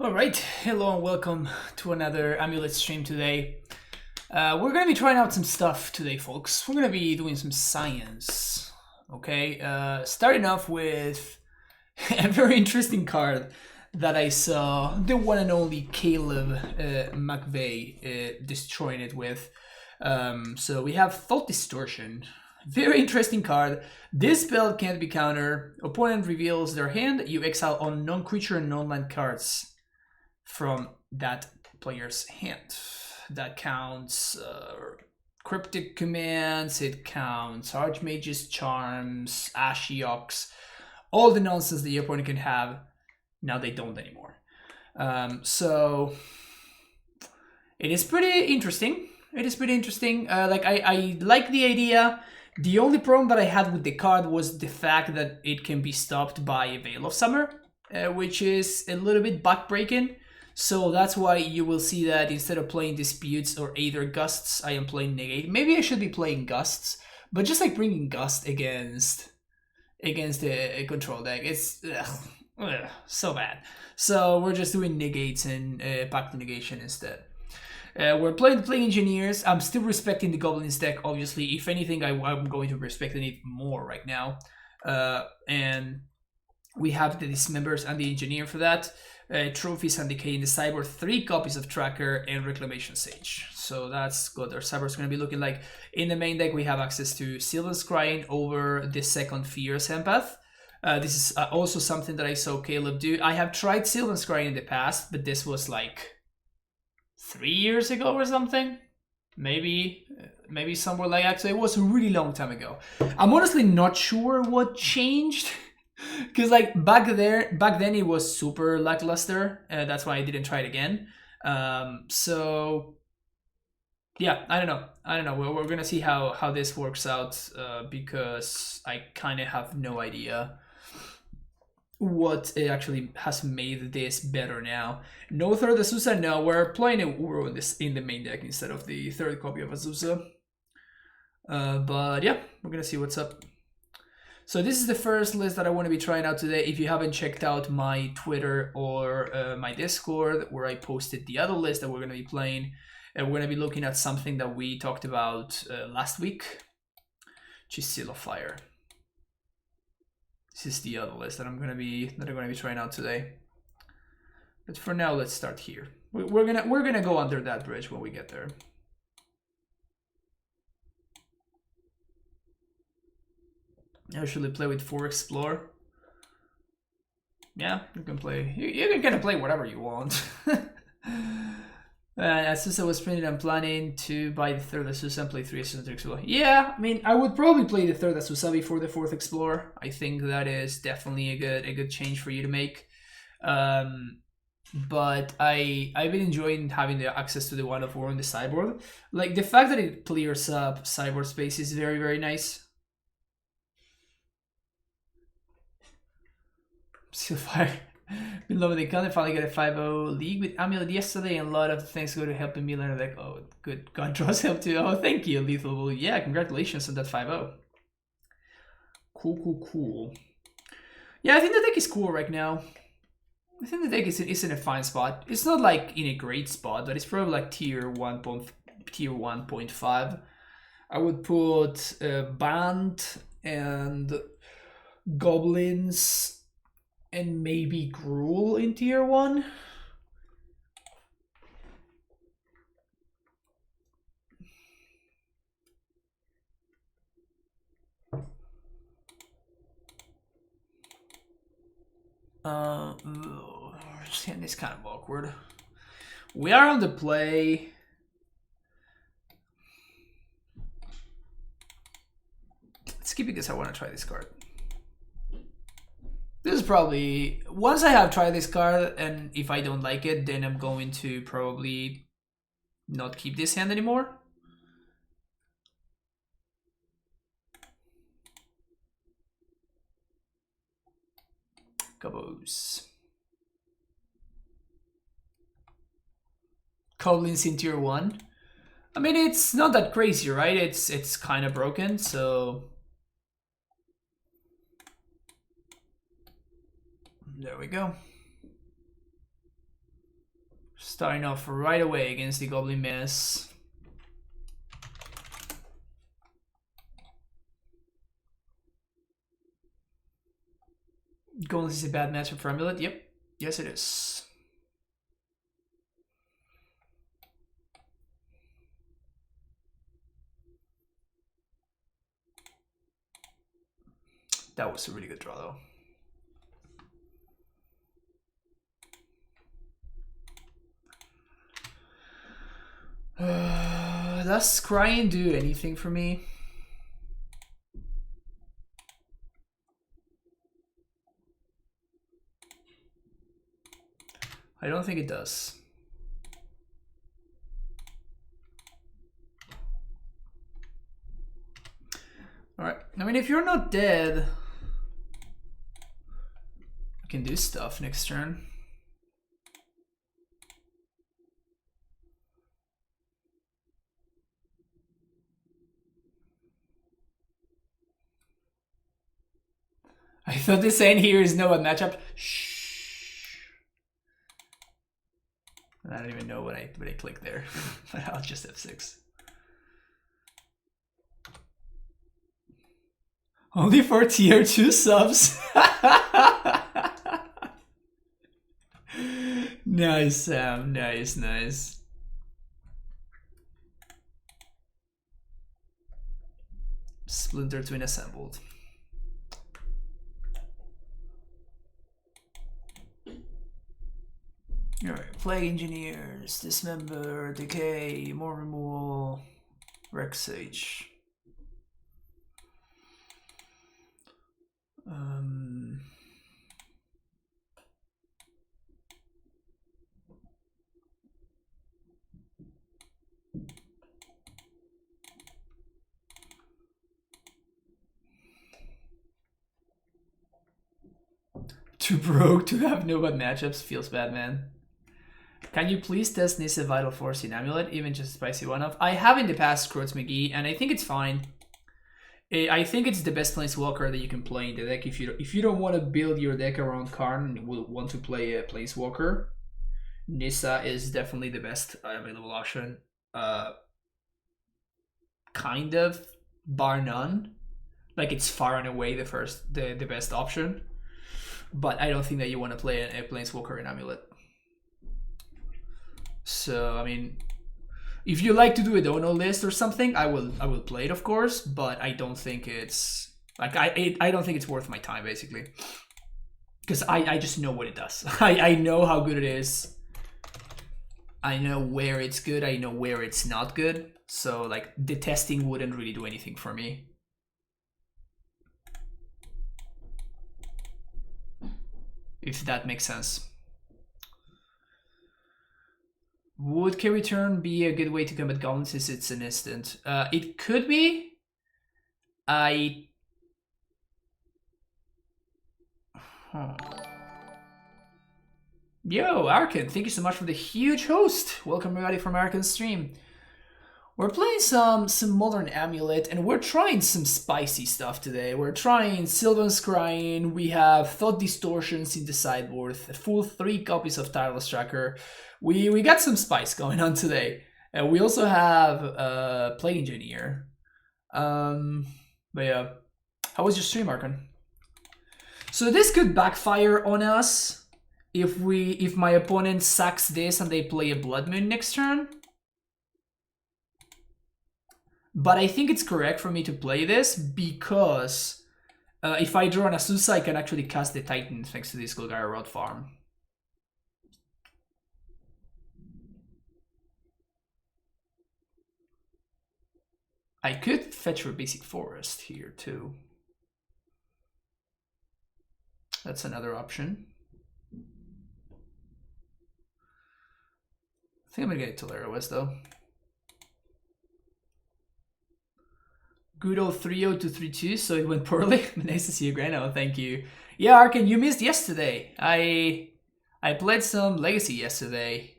Alright, hello and welcome to another AmuLIT stream today. We're gonna be trying out some stuff today, folks. We're gonna be doing some science, okay? Starting off with a very interesting card that I saw the one and only Caleb McVeigh destroying it with. So we have Thought Distortion. Very interesting card. This spell can't be countered. Opponent reveals their hand. You exile on non-creature and non-land cards from that player's hand. That counts cryptic commands, it counts Archmage's Charms, Ashiok's, all the nonsense the opponent can have. Now they don't anymore. So it is pretty interesting. It is pretty interesting. I like the idea. The only problem that I had with the card was the fact that it can be stopped by Veil of Summer, which is a little bit backbreaking. So that's why you will see that instead of playing Disputes or Aether Gusts, I am playing Negate. Maybe I should be playing Gusts, but just like bringing Gust against a control deck, it's so bad. So we're just doing Negates and Pact of Negation instead. We're playing Engineers. I'm still respecting the Goblins deck, obviously. If anything, I'm going to respect it more right now. And we have the Dismembers and the Engineer for that. Trophies and Decay in the sideboard, 3 copies of Tracker and Reclamation Sage. So that's what our sideboard's going to be looking like. In the main deck, we have access to Sylvan Scrying over the second Fierce Empath. This is also something that I saw Caleb do. I have tried Sylvan Scrying in the past, but this was like 3 years ago or something. Maybe somewhere like that. So it was a really long time ago. I'm honestly not sure what changed. Because like back then it was super lackluster. That's why I didn't try it again. So yeah, I don't know. We're gonna see how this works out because I kind of have no idea what it actually has made this better now. No third Azusa. No, we're playing a Uro in the main deck instead of the third copy of Azusa. But yeah, we're gonna see what's up. So this is the first list that I want to be trying out today. If you haven't checked out my Twitter or my Discord, where I posted the other list that we're going to be playing, we're going to be looking at something that we talked about last week, which is Seal of Fire. This is the other list that I'm going to be trying out today. But for now, let's start here. We're gonna go under that bridge when we get there. I usually play with 4 Explore. Yeah, you can play. You can kind of play whatever you want. Azusa was printed. I'm planning to buy the 3rd Azusa and play 3 Azusa to Explore. Yeah, I mean, I would probably play the 3rd Azusa before the 4th Explore. I think that is definitely a good change for you to make. But I've been enjoying having the access to the One of War on the sideboard. Like the fact that it clears up sideboard space is very, very nice. Seal Fire. Been loving the gun. Finally got a 5-0 league with AmuLIT yesterday, and a lot of thanks go to helping me learn. Like, oh, good. God draws help too. Oh, thank you, Lethal. Well, yeah, congratulations on that 5-0. Cool. Yeah, I think the deck is cool right now. I think the deck is in a fine spot. It's not like in a great spot, but it's probably like tier 1.5. I would put Band and Goblins and maybe Gruul in tier 1. It's kind of awkward. We are on the play. Let's keep it because I want to try this card. This is probably, once I have tried this card, and if I don't like it, then I'm going to probably not keep this hand anymore. Gobos. Goblins in tier 1. I mean, it's not that crazy, right? It's kind of broken, so there we go. Starting off right away against the Goblin Mess. Goblins is a bad matchup for AmuLIT. Yep. Yes, it is. That was a really good draw, though. Does Scrying do anything for me? I don't think it does. Alright, I mean, if you're not dead, I can do stuff next turn. I thought the saying here is no matchup. Shh. I don't even know what I clicked there. I'll just F6. Only for tier 2 subs. Nice, Sam. Nice, nice. Splinter Twin assembled. Alright, Plague Engineers, Dismember, Decay, more removal, Rex Sage. Too broke to have no bad matchups feels bad, man. Can you please test Nissa Vital Force in AmuLIT, even just a spicy one-off? I have in the past Croats McGee, and I think it's fine. I think it's the best Planeswalker that you can play in the deck if you don't want to build your deck around Karn and will want to play a Planeswalker. Nissa is definitely the best available option. Kind of, bar none. Like, it's far and away the best option. But I don't think that you want to play a Planeswalker in AmuLIT. So, I mean, if you like to do a dono list or something, I will play it, of course, but I don't think it's like I don't think it's worth my time, basically, because I just know what it does. I know how good it is. I know where it's good. I know where it's not good. So, like, the testing wouldn't really do anything for me. If that makes sense. Would carry turn be a good way to combat goblins since it's an instant? It could be. Yo, Arkan, thank you so much for the huge host. Welcome everybody from Arkan's stream. We're playing some modern AmuLIT, and we're trying some spicy stuff today. We're trying Sylvan Scrying. We have Thought Distortions in the sideboard, a full 3 copies of Tireless Tracker. We got some spice going on today. We also have Plague Engineer. But yeah, how was your stream, Arkan? So this could backfire on us if my opponent sacks this and they play a Blood Moon next turn. But I think it's correct for me to play this because if I draw an Azusa, I can actually cast the Titan thanks to this Golgari Rod farm. I could fetch for Basic Forest here too. That's another option. I think I'm gonna get Prowess though. Good old 3-0 to 3-2, so it went poorly. Nice to see you, Grano. Thank you. Yeah, Arkan, you missed yesterday. I played some Legacy yesterday.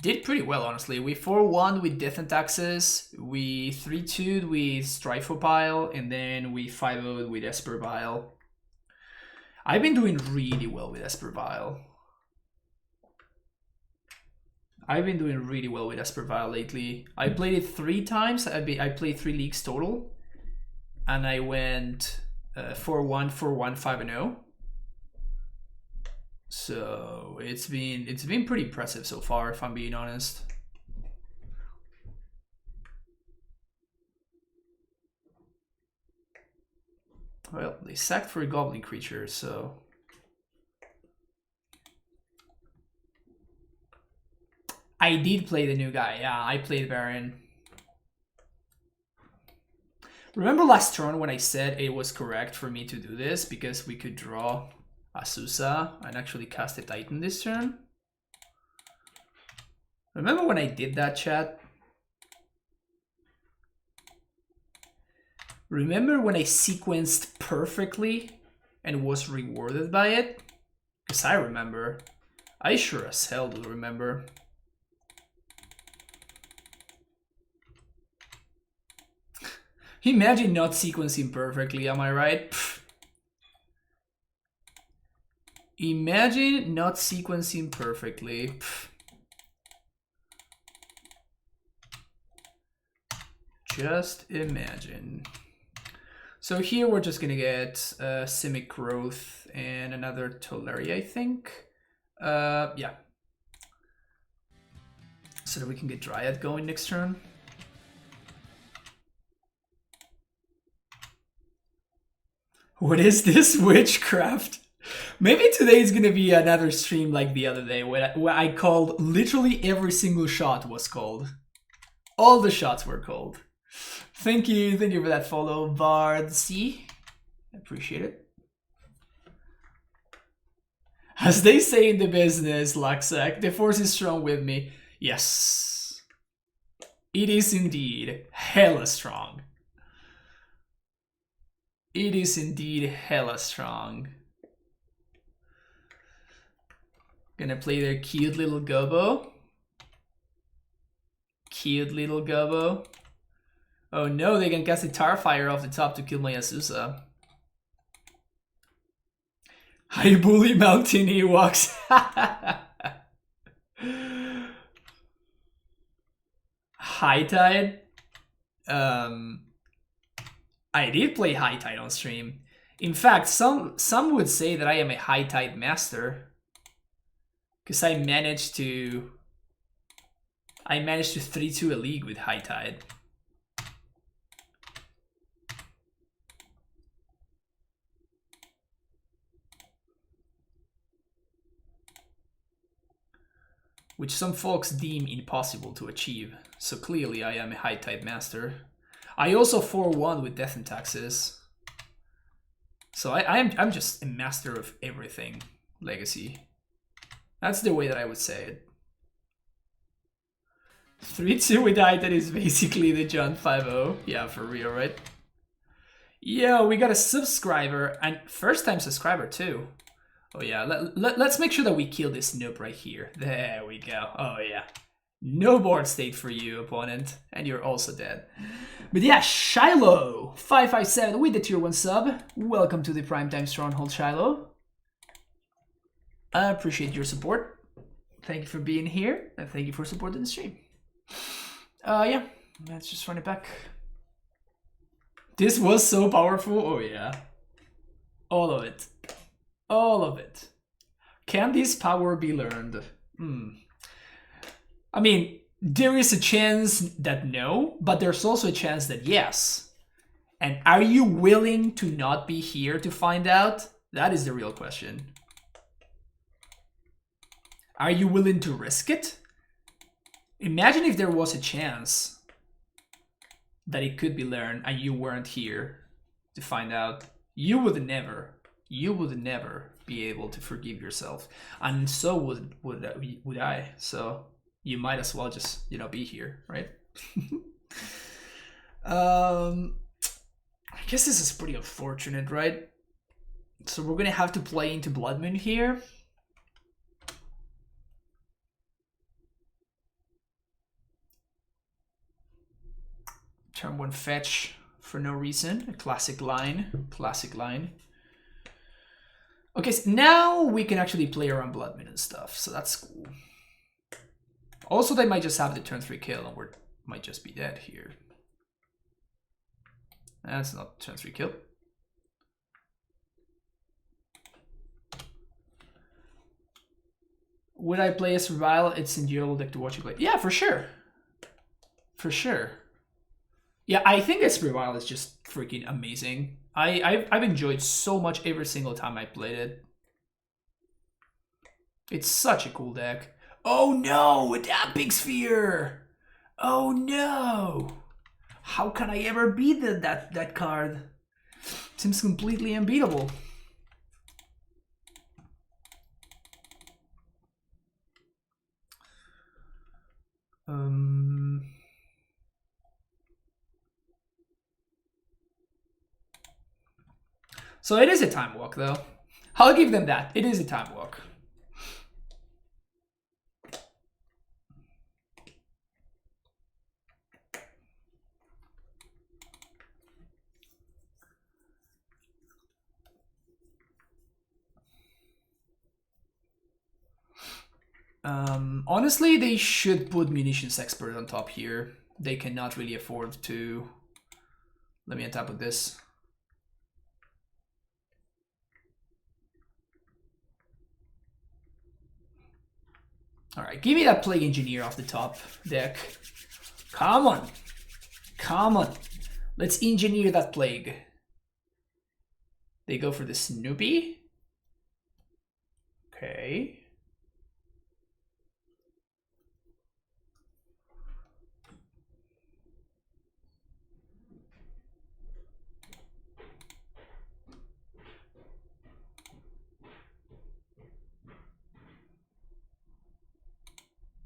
Did pretty well, honestly. We 4-1 with Death and Taxes, we 3-2'd with Strifopile, and then we 5-0'd with Espervile. I've been doing really well with Espervile. I've been doing really well with Espervile lately. I played it 3 times. I played 3 leagues total, and I went 4-1, 4-1, 5-0. So it's been pretty impressive so far, if I'm being honest. Well, they sacked for a goblin creature, so I did play the new guy. Yeah, I played Baron. Remember last turn when I said it was correct for me to do this because we could draw Azusa and actually cast a Titan this turn? Remember when I did that, chat? Remember when I sequenced perfectly and was rewarded by it? Because I remember. I sure as hell do remember. Imagine not sequencing perfectly, am I right? Pfft. Imagine not sequencing perfectly. Pfft. Just imagine. So here we're just gonna get Simic Growth and another Toleri, I think. Yeah. So that we can get Dryad going next turn. What is this witchcraft? Maybe today is gonna be another stream like the other day where I called literally every single shot was called. All the shots were called. Thank you for that follow, Bard C. Appreciate it. As they say in the business, Luxac, the force is strong with me. Yes. It is indeed hella strong. It is indeed hella strong. Gonna play their cute little Gobo. Cute little Gobo. Oh no, they can cast a Tarfire off the top to kill my Azusa. I bully Mountain Ewoks. High Tide? I did play High Tide on stream. In fact, some would say that I am a High Tide master. Because I managed to 3-2 a league with High Tide. Which some folks deem impossible to achieve. So clearly I am a High Tide master. I also 4-1 with Death and Taxes. So I'm just a master of everything, Legacy. That's the way that I would say it. 3-2 with Titan is basically the John 5-0. Yeah, for real, right? Yo, we got a subscriber, and first time subscriber too. Oh yeah, let's make sure that we kill this Snoop right here. There we go. Oh yeah. No board state for you, opponent. And you're also dead. But yeah, Shiloh 557 with the tier 1 sub. Welcome to the Primetime Stronghold, Shiloh. I appreciate your support. Thank you for being here, and thank you for supporting the stream. Yeah, let's just run it back. This was so powerful. Oh yeah. All of it. All of it. Can this power be learned? I mean, there is a chance that no, but there's also a chance that yes. And are you willing to not be here to find out? That is the real question. Are you willing to risk it? Imagine if there was a chance that it could be learned and you weren't here to find out. You would never be able to forgive yourself, and so would I. So you might as well just, you know, be here, right? I guess this is pretty unfortunate, right? So we're gonna have to play into Blood Moon here. Turn 1 fetch for no reason. A classic line. Classic line. Okay, so now we can actually play around Blood Moon and stuff, so that's cool. Also, they might just have the turn 3 kill and we might just be dead here. That's not turn 3 kill. Would I play a survival? It's in your deck to watch you play. Yeah, for sure. For sure. Yeah, I think a survival is just freaking amazing. I've enjoyed so much every single time I played it. It's such a cool deck. Oh no, a Damping Sphere! Oh no! How can I ever beat that card? Seems completely unbeatable. So it is a time walk, though. I'll give them that. It is a time walk. Honestly, they should put Munitions Expert on top here. They cannot really afford to... Let me untap with this. Alright, give me that Plague Engineer off the top deck. Come on. Come on. Let's engineer that Plague. They go for the Snoopy. Okay.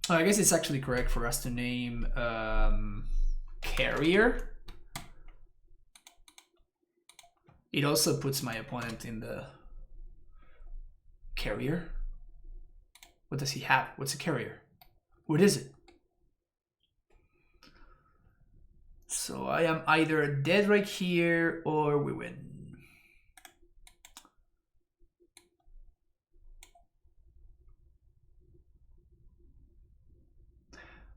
I guess it's actually correct for us to name Carrier. It also puts my opponent in the Carrier. What does he have? What's a Carrier? What is it? So I am either dead right here or we win.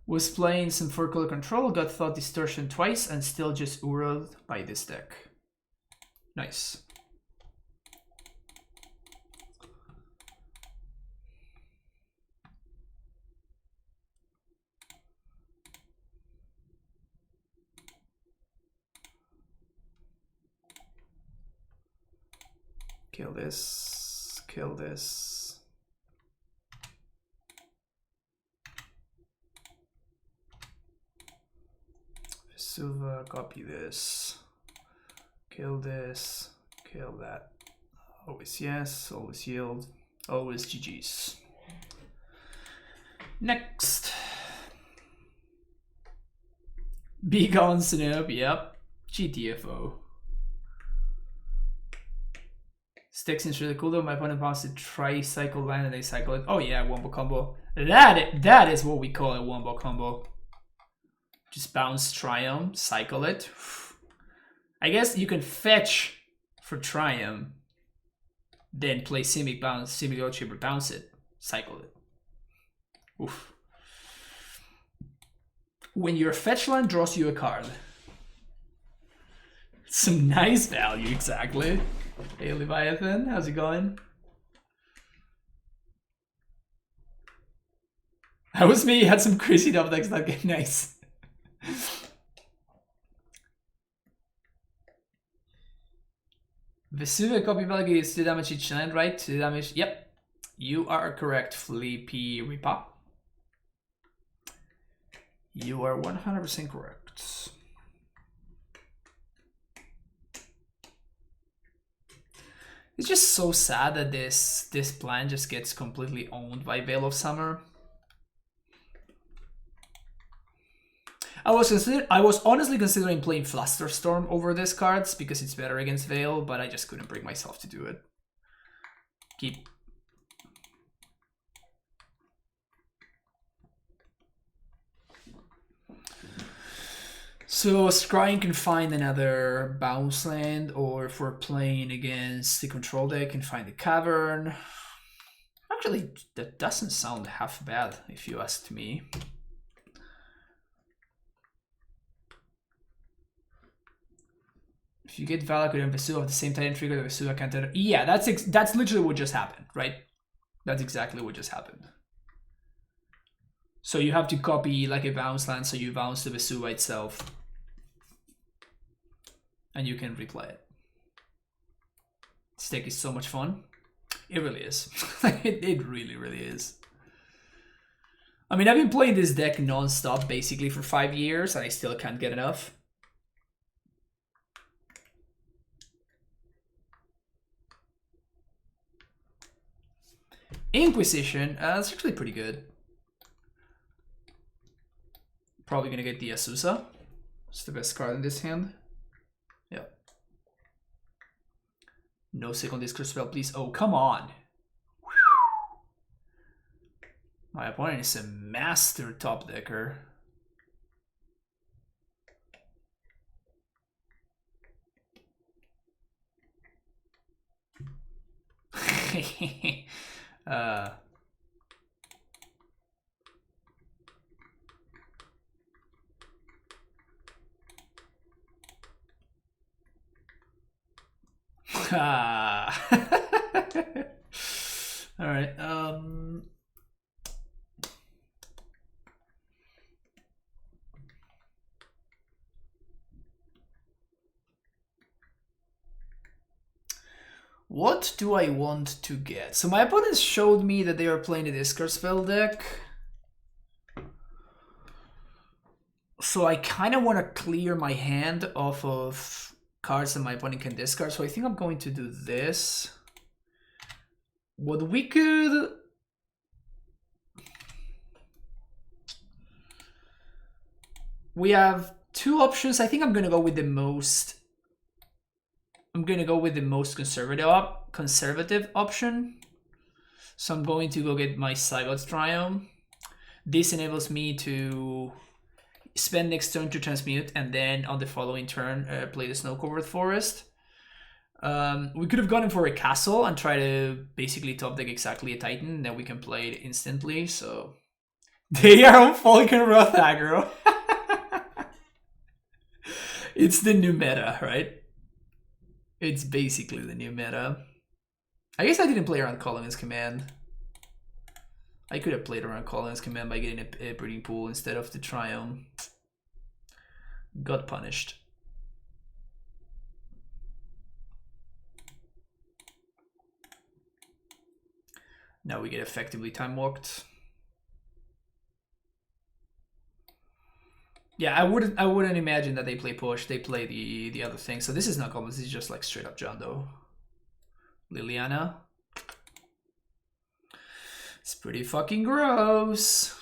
Was playing some 4-color control, got Thought Distortion twice, and still just uroed by this deck. Nice. Kill this, kill this. Silva, copy this, kill this, kill that. Always yes, always yield, always GG's. Next. Be gone, Snoop, yep. GTFO. Sticks is really cool though. My opponent wants to tri-cycle land and they cycle it. Oh yeah, wombo combo. That is what we call a wombo combo. Just bounce Triumph, cycle it. I guess you can fetch for Triumph, then play Simic bounce, Simic Chipper, bounce it, cycle it. Oof. When your fetch land draws you a card. Some nice value, exactly. Hey Leviathan, how's it going? That was me, had some crazy double decks that get nice. Vesuva copy value is 2 damage each land, right? 2 damage, yep. You are correct, Flippy Ripa. You are 100% correct. It's just so sad that this plan just gets completely owned by Veil of Summer. I was honestly considering playing Flusterstorm over this cards because it's better against Veil, but I just couldn't bring myself to do it. Keep. So Scrying can find another bounce land, or if we're playing against the control deck, can find the Cavern. Actually, that doesn't sound half bad if you ask me. If you get Valak and Vesu at the same time, trigger the Vesu counter. Yeah, that's literally what just happened, right? That's exactly what just happened. So you have to copy like a bounce land, so you bounce the Vesu by itself. And you can replay it. This deck is so much fun. It really is. it really, really is. I mean, I've been playing this deck non-stop basically for 5 years, and I still can't get enough. Inquisition, that's actually pretty good. Probably gonna get the Azusa. It's the best card in this hand. Yeah. No second discard spell, please. Oh, come on. Whew. My opponent is a master top decker. All right. What do I want to get? So my opponents showed me that they are playing a discard spell deck. So I kind of want to clear my hand off of cards that my opponent can discard. So I think I'm going to do this. What we could... We have two options. I think I'm going to go with the most... I'm going to go with the most conservative option. So I'm going to go get my Sideboard Triumph. This enables me to spend next turn to transmute, and then on the following turn play the Snow-Covered Forest. We could have gone in for a castle and try to basically top deck exactly a Titan, then we can play it instantly. So they are on Falcon Wrath aggro. It's the new meta, right? It's basically the new meta. I guess I didn't play around Collin's Command. I could have played around Collin's Command by getting a breeding pool instead of the Triumph. Got punished. Now we get effectively time walked. Yeah, I wouldn't imagine that they play push. They play the other thing. So this is not Goblins. This is just like straight up Jondo. Liliana. It's pretty fucking gross.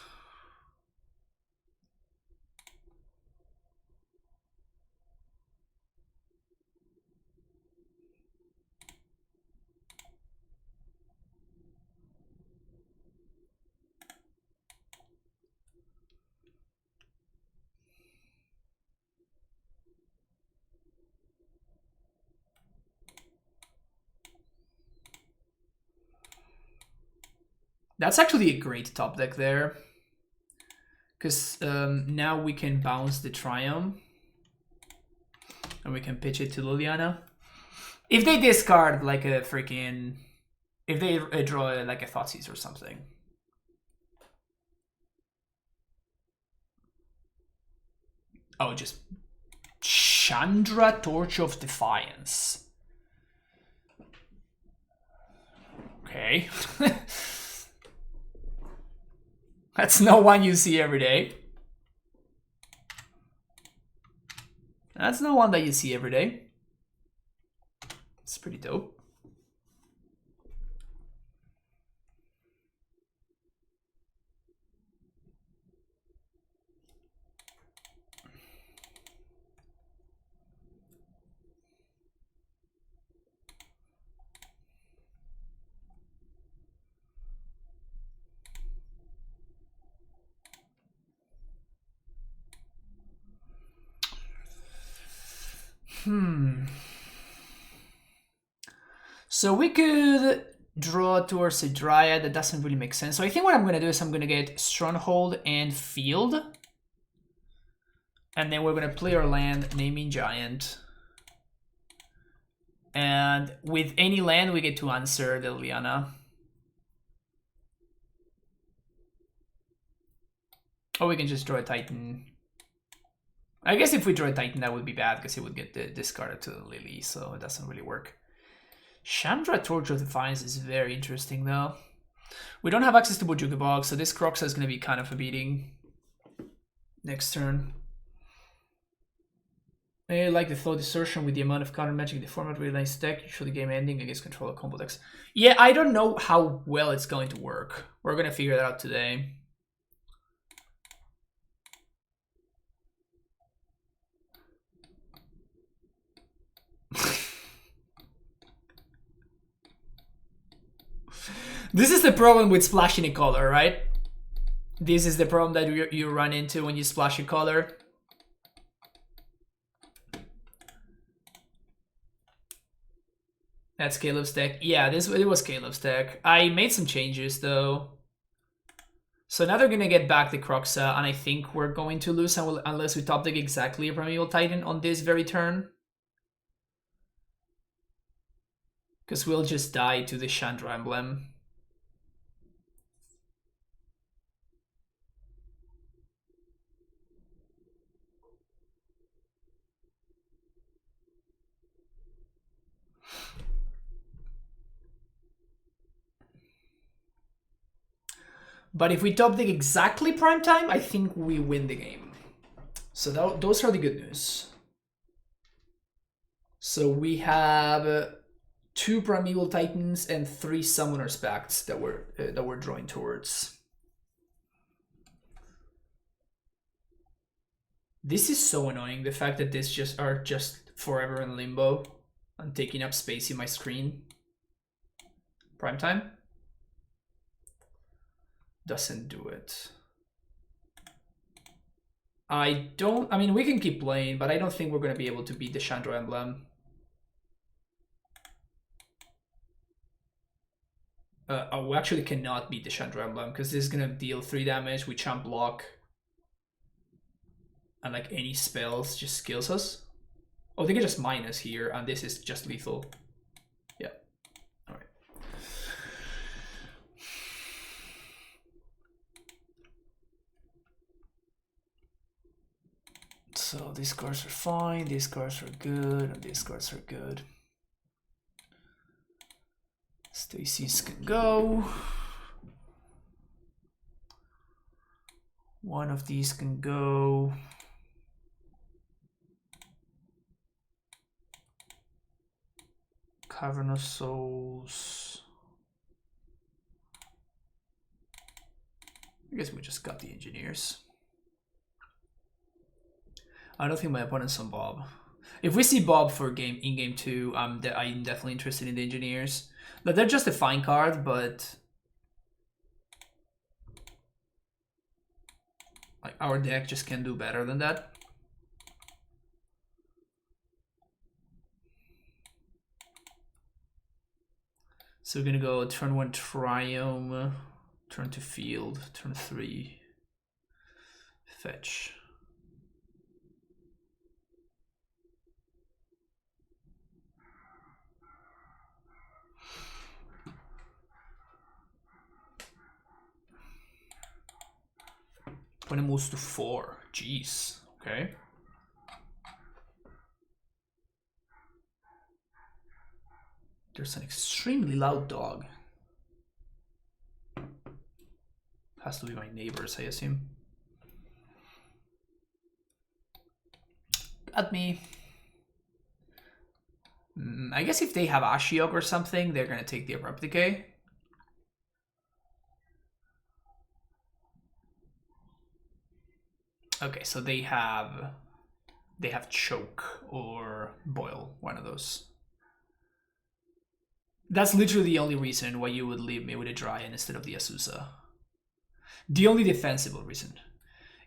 That's actually a great top deck there. Because now we can bounce the Triumph. And we can pitch it to Liliana. If they discard like a freaking... If they draw like a Thoughtseize or something. Oh, just... Chandra Torch of Defiance. Okay. That's not one you see every day. That's not one that you see every day. It's pretty dope. So we could draw towards a Dryad. That doesn't really make sense. So I think what I'm going to do is I'm going to get Stronghold and Field. And then we're going to play our land, Naming Giant. And with any land, we get to answer the Liliana. Or we can just draw a Titan. I guess if we draw a Titan, that would be bad because it would get discarded to the Lily, so it doesn't really work. Chandra Torch of Defiance is very interesting, though. We don't have access to Bojuka Bog, so this Croxa is going to be kind of a beating next turn. I like the Thought Distortion with the amount of counter magic in the format really nice deck, usually game ending against controller combo decks. Yeah, I don't know how well it's going to work. We're going to figure that out today. This is the problem with splashing a color, right? This is the problem that you run into when you splash a color. That's Caleb's deck. Yeah, it was Caleb's deck. I made some changes though. So now they're gonna get back the Croxa, and I think we're going to lose unless we top deck exactly a Primeval Titan on this very turn. Because we'll just die to the Chandra emblem. But if we top deck exactly prime time, I think we win the game. So those are the good news. So we have 2 Primeval Titans and 3 Summoner's Pacts that we're drawing towards. This is so annoying, the fact that these are just forever in limbo and taking up space in my screen. Prime time doesn't do it. I mean, we can keep playing, but I don't think we're going to be able to beat the Chandra emblem. We actually cannot beat the Chandra emblem because this is going to deal 3 damage. We champ block. And like any spells just kills us. Oh, they can just minus here, and this is just lethal. Yeah. All right. So these cards are fine, these cards are good, and these cards are good. Stacy's can go. One of these can go. Cavernous Souls. I guess we just got the Engineers. I don't think my opponent's on Bob. If we see Bob for in game 2, I'm definitely interested in the Engineers. But they're just a fine card, but like our deck just can do better than that. So we're gonna go turn 1 Triumph, turn 2 Field, turn 3 Fetch. When it moves to 4, jeez, okay. There's an extremely loud dog. Has to be my neighbors, I assume. Got me. I guess if they have Ashiok or something, they're gonna take the Abrupt Decay. Okay, so they have Choke or Boil, one of those. That's literally the only reason why you would leave me with a Dryan instead of the Azusa. The only defensible reason.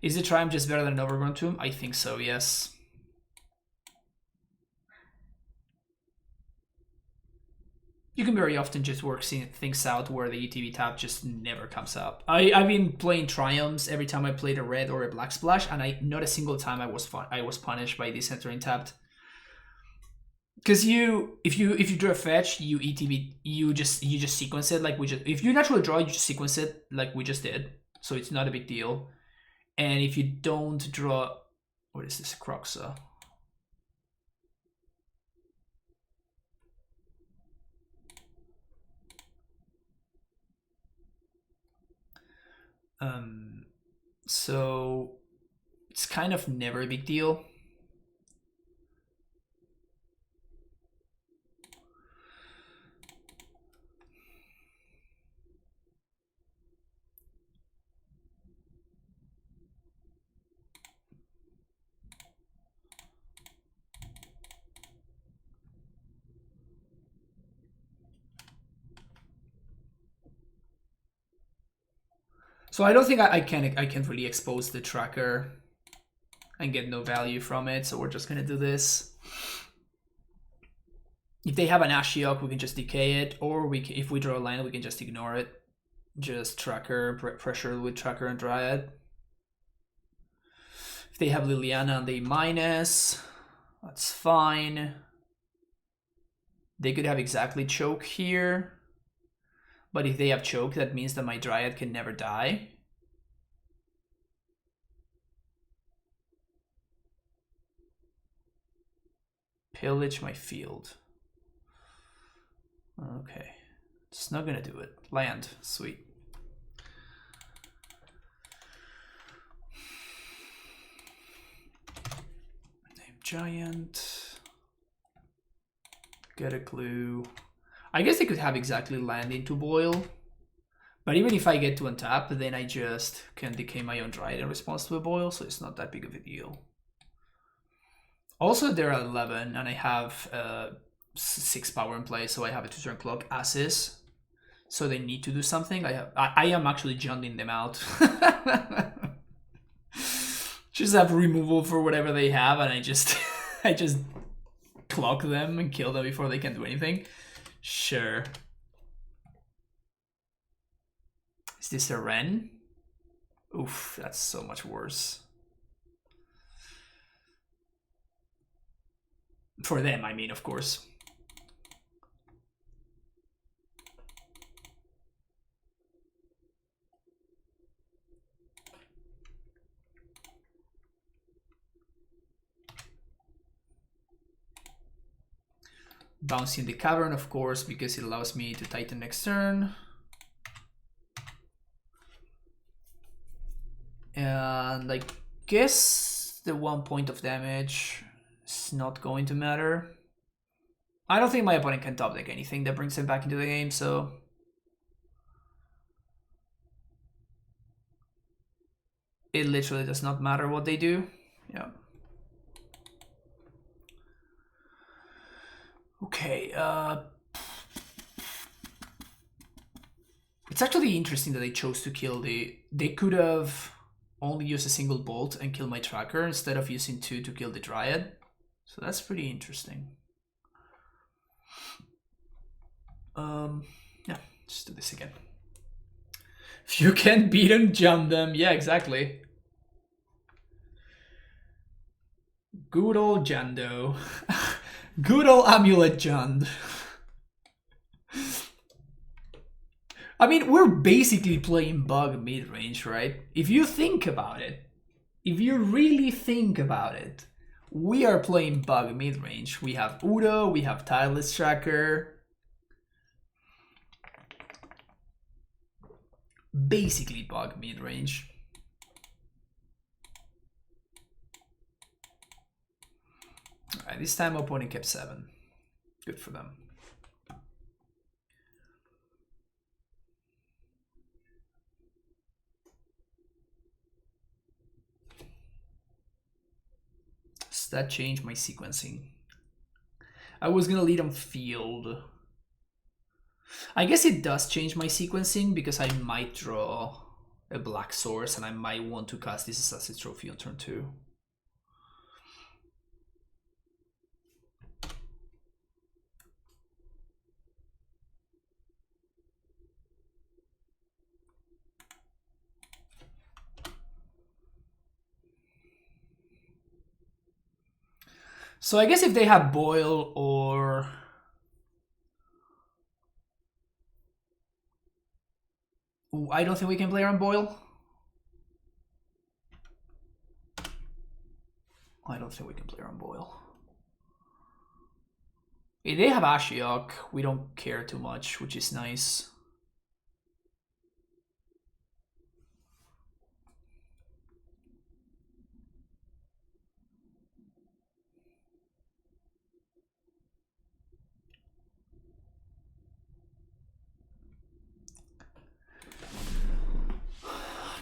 Is the Triumph just better than an Overgrown Tomb? I think so, yes. You can very often just work things out where the ETB tap just never comes up. I've been playing Triumphs every time I played a red or a black splash, and not a single time I was punished by this entering tapped. Because if you draw a fetch, you ETB, you just sequence it like we just. If you naturally draw, you just sequence it like we just did, so it's not a big deal. And if you don't draw, what is this, Croxa? So it's kind of never a big deal. So I don't think I can really expose the tracker and get no value from it. So we're just gonna do this. If they have an Ashiok, we can just decay it, or if we draw a line, we can just ignore it. Just tracker, pressure with tracker and Dryad. If they have Liliana and they minus, that's fine. They could have exactly choke here. But if they have choke, that means that my Dryad can never die. Pillage my field. Okay. It's not gonna do it. Land. Sweet. Name giant. Get a clue. I guess they could have exactly land into boil. But even if I get to untap, then I just can decay my own Dryad in response to a boil, so it's not that big of a deal. Also, they're at 11, and I have 6 power in play, so I have a 2-turn clock as is. So they need to do something. I am actually junding them out. Just have removal for whatever they have, and I just clock them and kill them before they can do anything. Sure. Is this a Ren? Oof, that's so much worse. For them, I mean, of course. Bouncing the Cavern, of course, because it allows me to Titan next turn. And I guess the 1 point of damage is not going to matter. I don't think my opponent can top deck anything that brings him back into the game, so... It literally does not matter what they do. Yeah. Okay, it's actually interesting that they chose to kill they could have only used a single bolt and kill my tracker instead of using 2 to kill the Dryad. So that's pretty interesting. Yeah, let's do this again. If you can beat them, jump them. Yeah, exactly. Good old Jando. Good old AmuLIT Jund. I mean, we're basically playing bug mid-range, right? If you think about it, if you really think about it, we are playing bug mid-range. We have Udo, we have Tireless Tracker. Basically bug mid-range. Alright, this time opponent kept 7. Good for them. Does that change my sequencing? I was gonna lead on field. I guess it does change my sequencing because I might draw a black source and I might want to cast this Assassin's Trophy on turn 2. So I guess if they have Boil or Ooh, I don't think we can play around Boyle. I don't think we can play around Boyle. If they have Ashiok, we don't care too much, which is nice.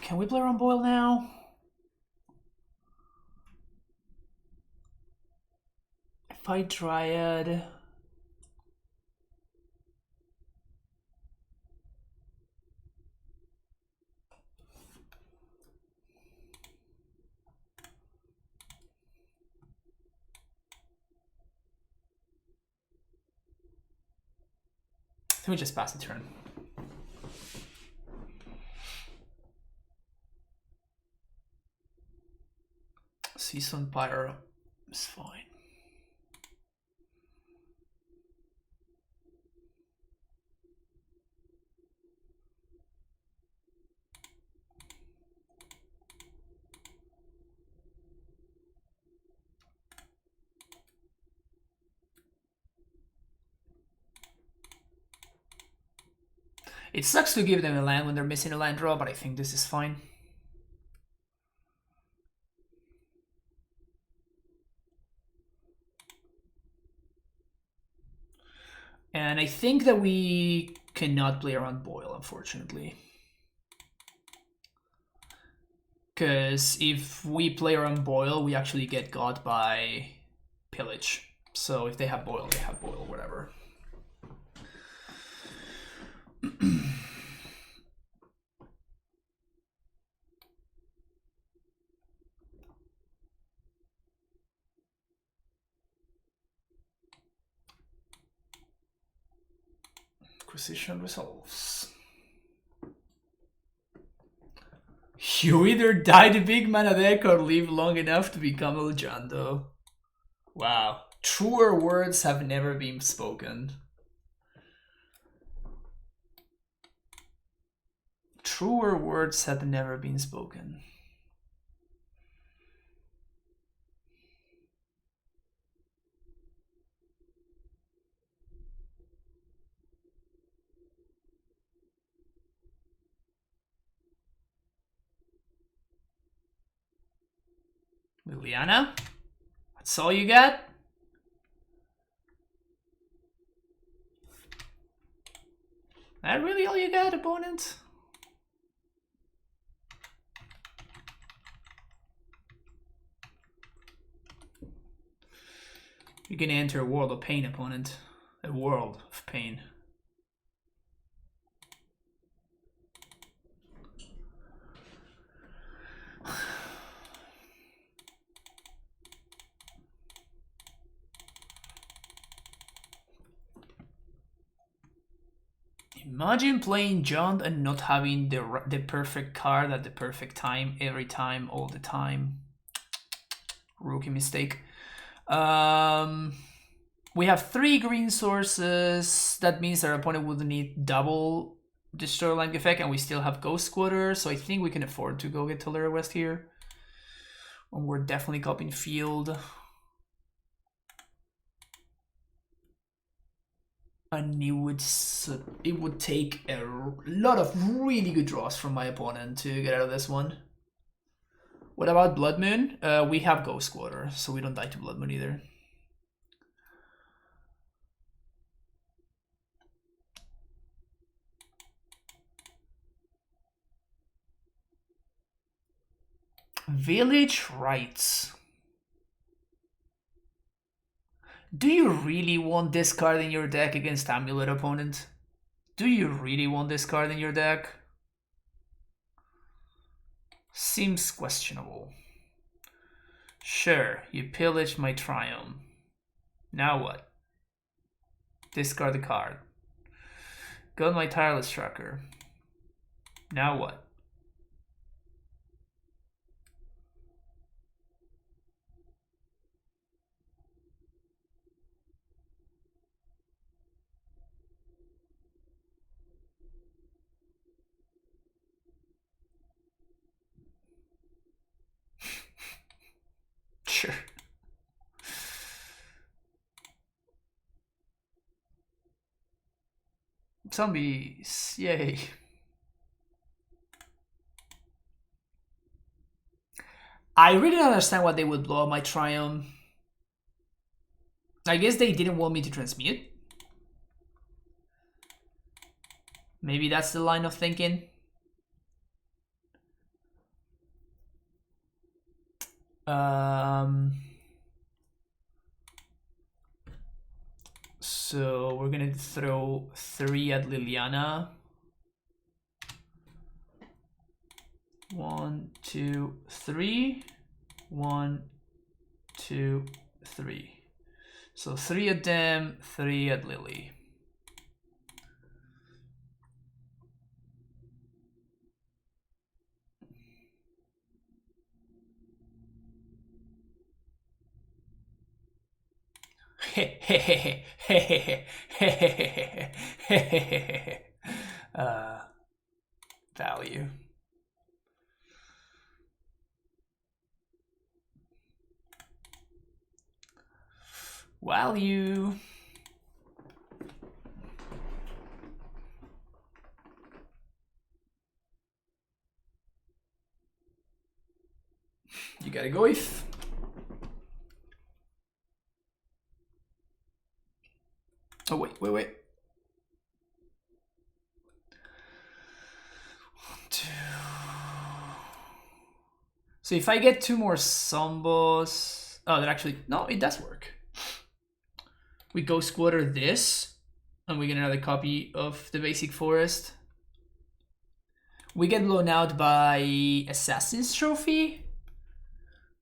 Can we play around Boyle now? Fight Dryad. Let me just pass the turn. Season Pyro is fine. It sucks to give them a land when they're missing a land draw, but I think this is fine. And I think that we cannot play around Boyle, unfortunately. Because if we play around Boyle, we actually get got by Pillage. So if they have Boyle, they have Boyle, whatever. Acquisition resolves. You either die the big mana deck or live long enough to become El Jando. Wow. Truer words have never been spoken. Truer words have never been spoken. Liliana? That's all you got? That really all you got, opponent? You're gonna enter a world of pain, opponent. A world of pain. Imagine playing Jund and not having the perfect card at the perfect time, every time, all the time. Rookie mistake. We have 3 green sources. That means our opponent would need double Destroy Land effect, and we still have Ghost Squatter, so I think we can afford to go get Tolera West here. And we're definitely copying field. And it would take a lot of really good draws from my opponent to get out of this one. What about Blood Moon? We have Ghost Squatter, so we don't die to Blood Moon either. Village Rites. Do you really want this card in your deck against AmuLIT, opponent? Do you really want this card in your deck? Seems questionable. Sure, you pillaged my Triumph. Now what? Discard the card. Got my Tireless Tracker. Now what? Zombies, yay. I really don't understand why they would blow up my Triumph. I guess they didn't want me to transmute. Maybe that's the line of thinking. So we're gonna throw 3 at Liliana. 1, 2, 3. 1, 2, 3. So 3 at them, 3 at Lily. Value. Value. You gotta go if. Oh, wait. 1, 2. So if I get 2 more Sombos... Oh, that actually... No, it does work. We go squatter this, and we get another copy of the basic forest. We get blown out by Assassin's Trophy,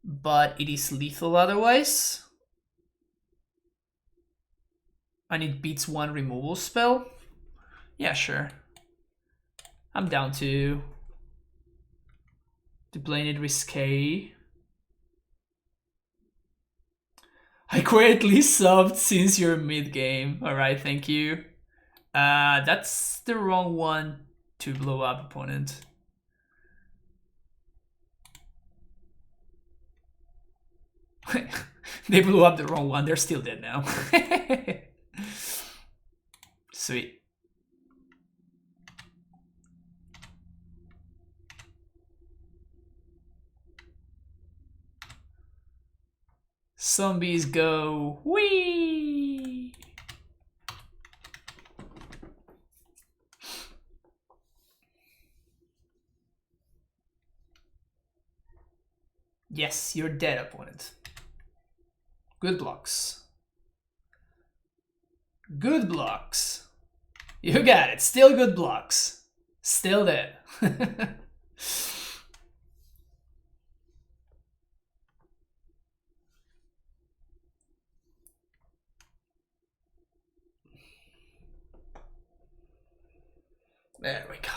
but it is lethal otherwise. And it beats 1 removal spell. Yeah, sure. I'm down to playing it risque. I quietly subbed since you're mid-game. Alright, thank you. That's the wrong one to blow up opponent. They blew up the wrong one. They're still dead now. Sweet. Zombies go. Whee! Yes, you're dead, opponent. Good blocks. Good blocks. You got it. Still good blocks. Still dead. There we go.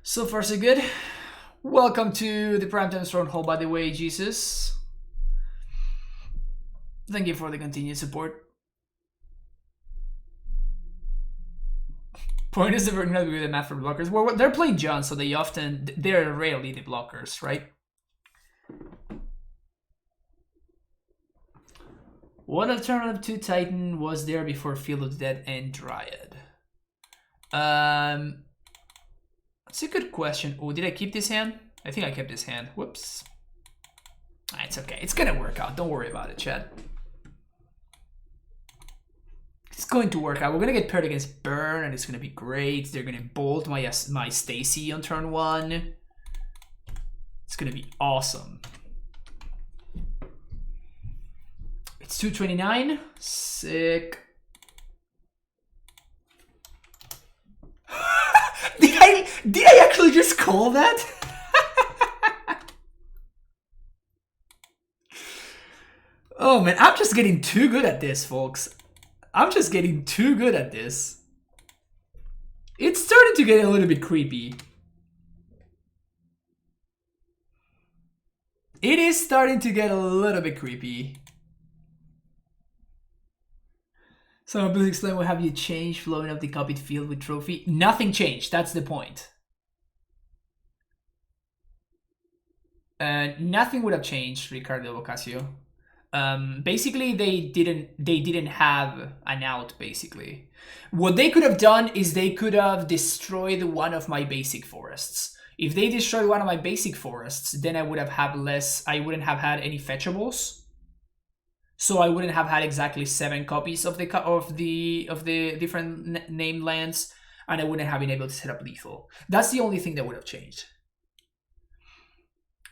So far so good. Welcome to the Primetime Stronghold, by the way, Jesus. Thank you for the continued support. Point is that we're not good at math for blockers. Well, they're playing John, so they're rarely the blockers, right? What alternative to Titan was there before Field of the Dead and Dryad? That's a good question. Oh, did I keep this hand? I think I kept this hand. Whoops. It's okay. It's gonna work out. Don't worry about it, chat. It's going to work out. We're gonna get paired against Burn, and it's gonna be great. They're gonna bolt my Stacy on turn 1. It's gonna be awesome. It's 229. Sick. Did I actually just call that? Oh man, I'm just getting too good at this, folks. I'm just getting too good at this. It's starting to get a little bit creepy. It is starting to get a little bit creepy. So please explain what have you changed flowing up the copied field with trophy? Nothing changed, that's the point. nothing would have changed, Ricardo Ocasio. Basically, they didn't have an out. Basically, what they could have done is they could have destroyed one of my basic forests. If they destroyed one of my basic forests, then I would have had less. I wouldn't have had any fetchables, so I wouldn't have had exactly 7 copies of the different named lands, and I wouldn't have been able to set up lethal. That's the only thing that would have changed.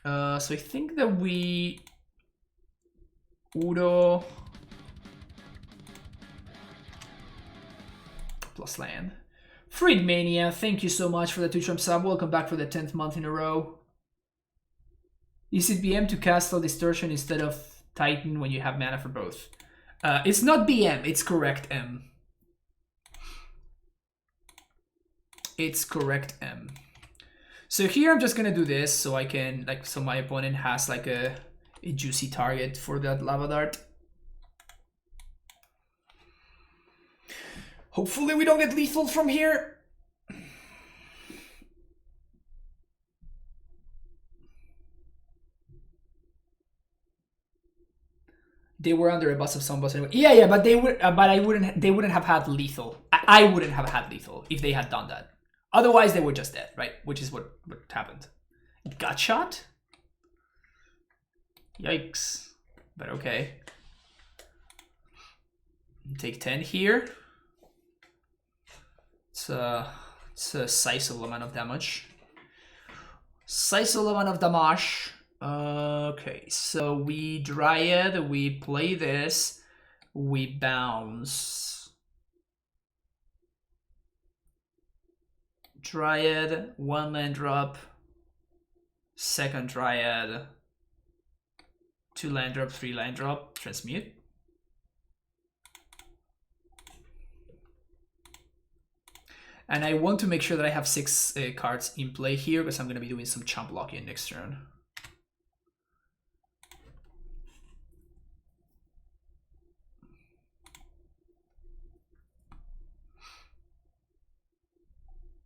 So I think that we Udo plus land. Freedmania, thank you so much for the 2 Trump sub. Welcome back for the 10th month in a row. Is it BM to cast Thought Distortion instead of Titan when you have mana for both? It's not BM, it's correct M. It's correct M. So here I'm just gonna do this so I can, like, so my opponent has like a juicy target for that lava dart. Hopefully we don't get lethal from here. They were under a bus of some bus anyway. Yeah, but they would, but I wouldn't. They wouldn't have had lethal. I wouldn't have had lethal if they had done that. Otherwise, they were just dead, right? Which is what happened. Gut shot. Yikes. But okay. Take 10 here. It's a sizable amount of damage. Sizable amount of damage. Okay, so we Dryad, we play this, we bounce. Dryad, 1 land drop. Second Dryad. 2 land drop, 3 land drop, transmute. And I want to make sure that I have 6 cards in play here because I'm going to be doing some chump blocking next turn.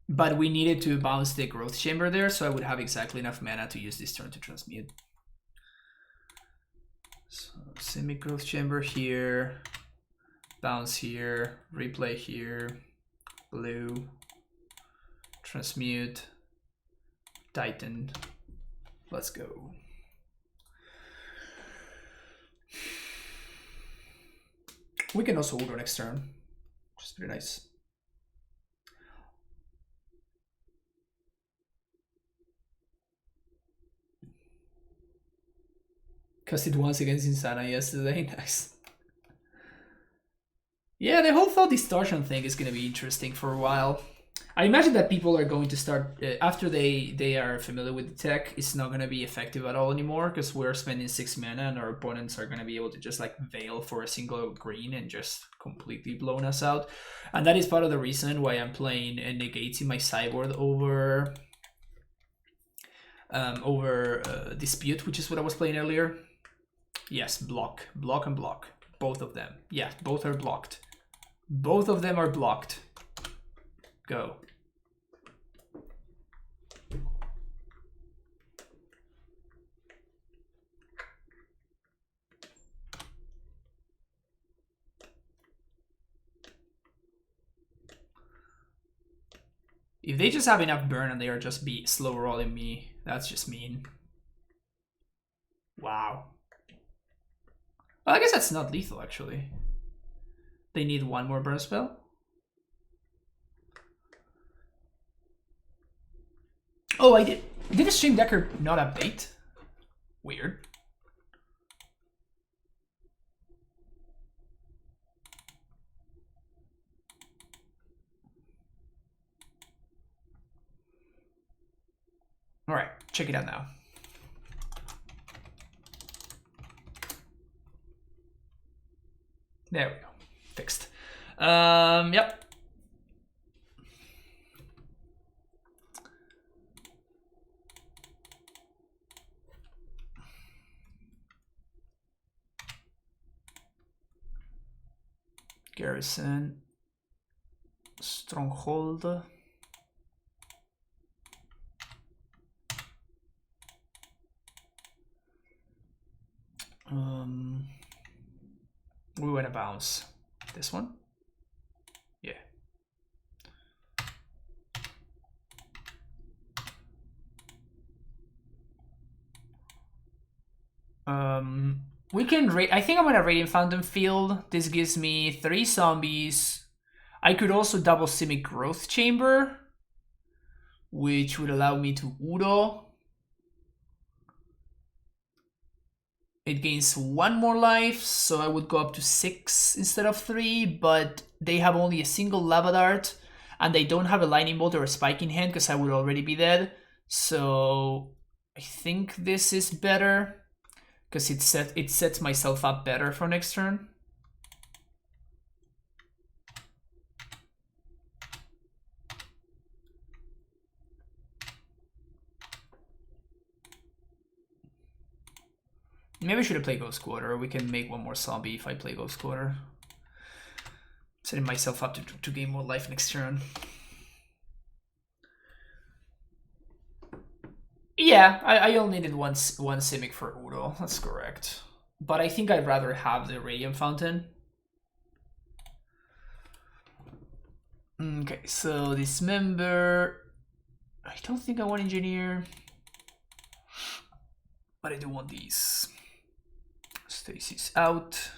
But we needed to bounce the growth chamber there, so I would have exactly enough mana to use this turn to transmute. So semi growth chamber here, bounce here, replay here, blue, transmute, Titan. Let's go. We can also Udo next turn, which is pretty nice. Cast it once against Insana yesterday. Nice. Yeah, the whole Thought Distortion thing is going to be interesting for a while. I imagine that people are going to start, after they are familiar with the tech, it's not going to be effective at all anymore because we're spending 6 mana and our opponents are going to be able to just like veil for a single green and just completely blown us out. And that is part of the reason why I'm playing negates in my sideboard over Dispute, which is what I was playing earlier. Yes, block, block and block. Both of them. Yeah, both are blocked. Both of them are blocked. Go. If they just have enough burn and they are just slow rolling me, that's just mean. Wow. Well, I guess that's not lethal, actually. They need 1 more burn spell. Oh, I did. Did the Stream Decker not update? Weird. All right, check it out now. There we go. Fixed. Yep. Garrison. Stronghold. We want to bounce this one. Yeah. We can rate. I think I'm gonna Radiant Fountain Field. This gives me 3 zombies. I could also double Simic Growth Chamber, which would allow me to Udo. It gains 1 more life, so I would go up to 6 instead of 3, but they have only a single Lava Dart, and they don't have a Lightning Bolt or a Spike in hand, because I would already be dead. So I think this is better, because it sets myself up better for next turn. Maybe I should have played Ghost Quarter. We can make 1 more zombie if I play Ghost Quarter. Setting myself up to gain more life next turn. Yeah, I only needed one Simic for Udo. That's correct. But I think I'd rather have the Radiant Fountain. Okay, so Dismember. I don't think I want Engineer. But I do want these. Stacy's out.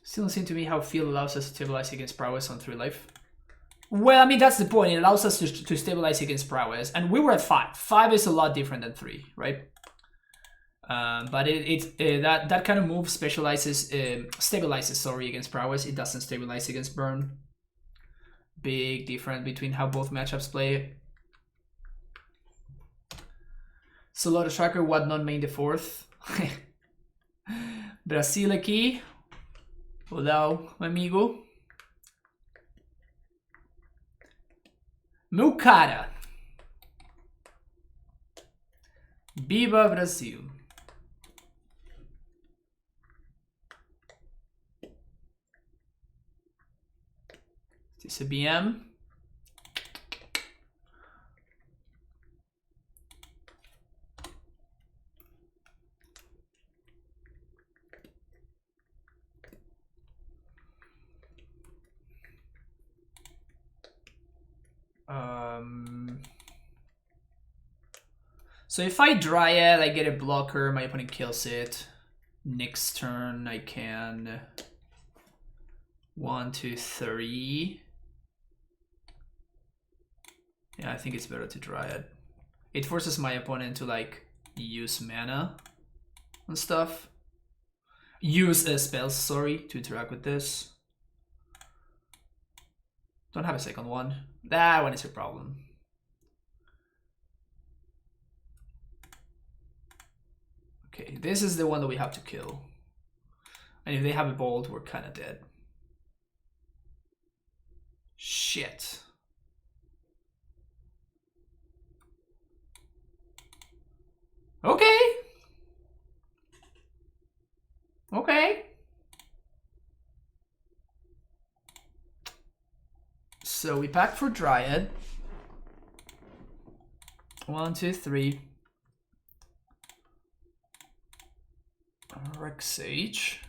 Still doesn't seem to me how Field allows us to stabilize against Prowess on 3 life. Well, I mean, that's the point. It allows us to stabilize against Prowess. And we were at 5. 5 is a lot different than 3, right? But that kind of move stabilizes, sorry, against Prowess. It doesn't stabilize against Burn. Big difference between how both matchups play. Solo Tracker, what non-main the 4th? Brasil aqui. Olá, amigo. Meu cara. Viva Brasil. Is this a BM? So if I Dryad, I get a blocker, my opponent kills it. Next turn I can 1, 2, 3. Yeah, I think it's better to Dryad. It forces my opponent to like use mana and stuff. Use spells, sorry, to interact with this. Don't have a second one. That one is a problem. Okay, this is the one that we have to kill. And if they have a bolt, we're kind of dead. Shit. Okay. Okay. So we pack for Dryad. 1, 2, 3. Rex Sage.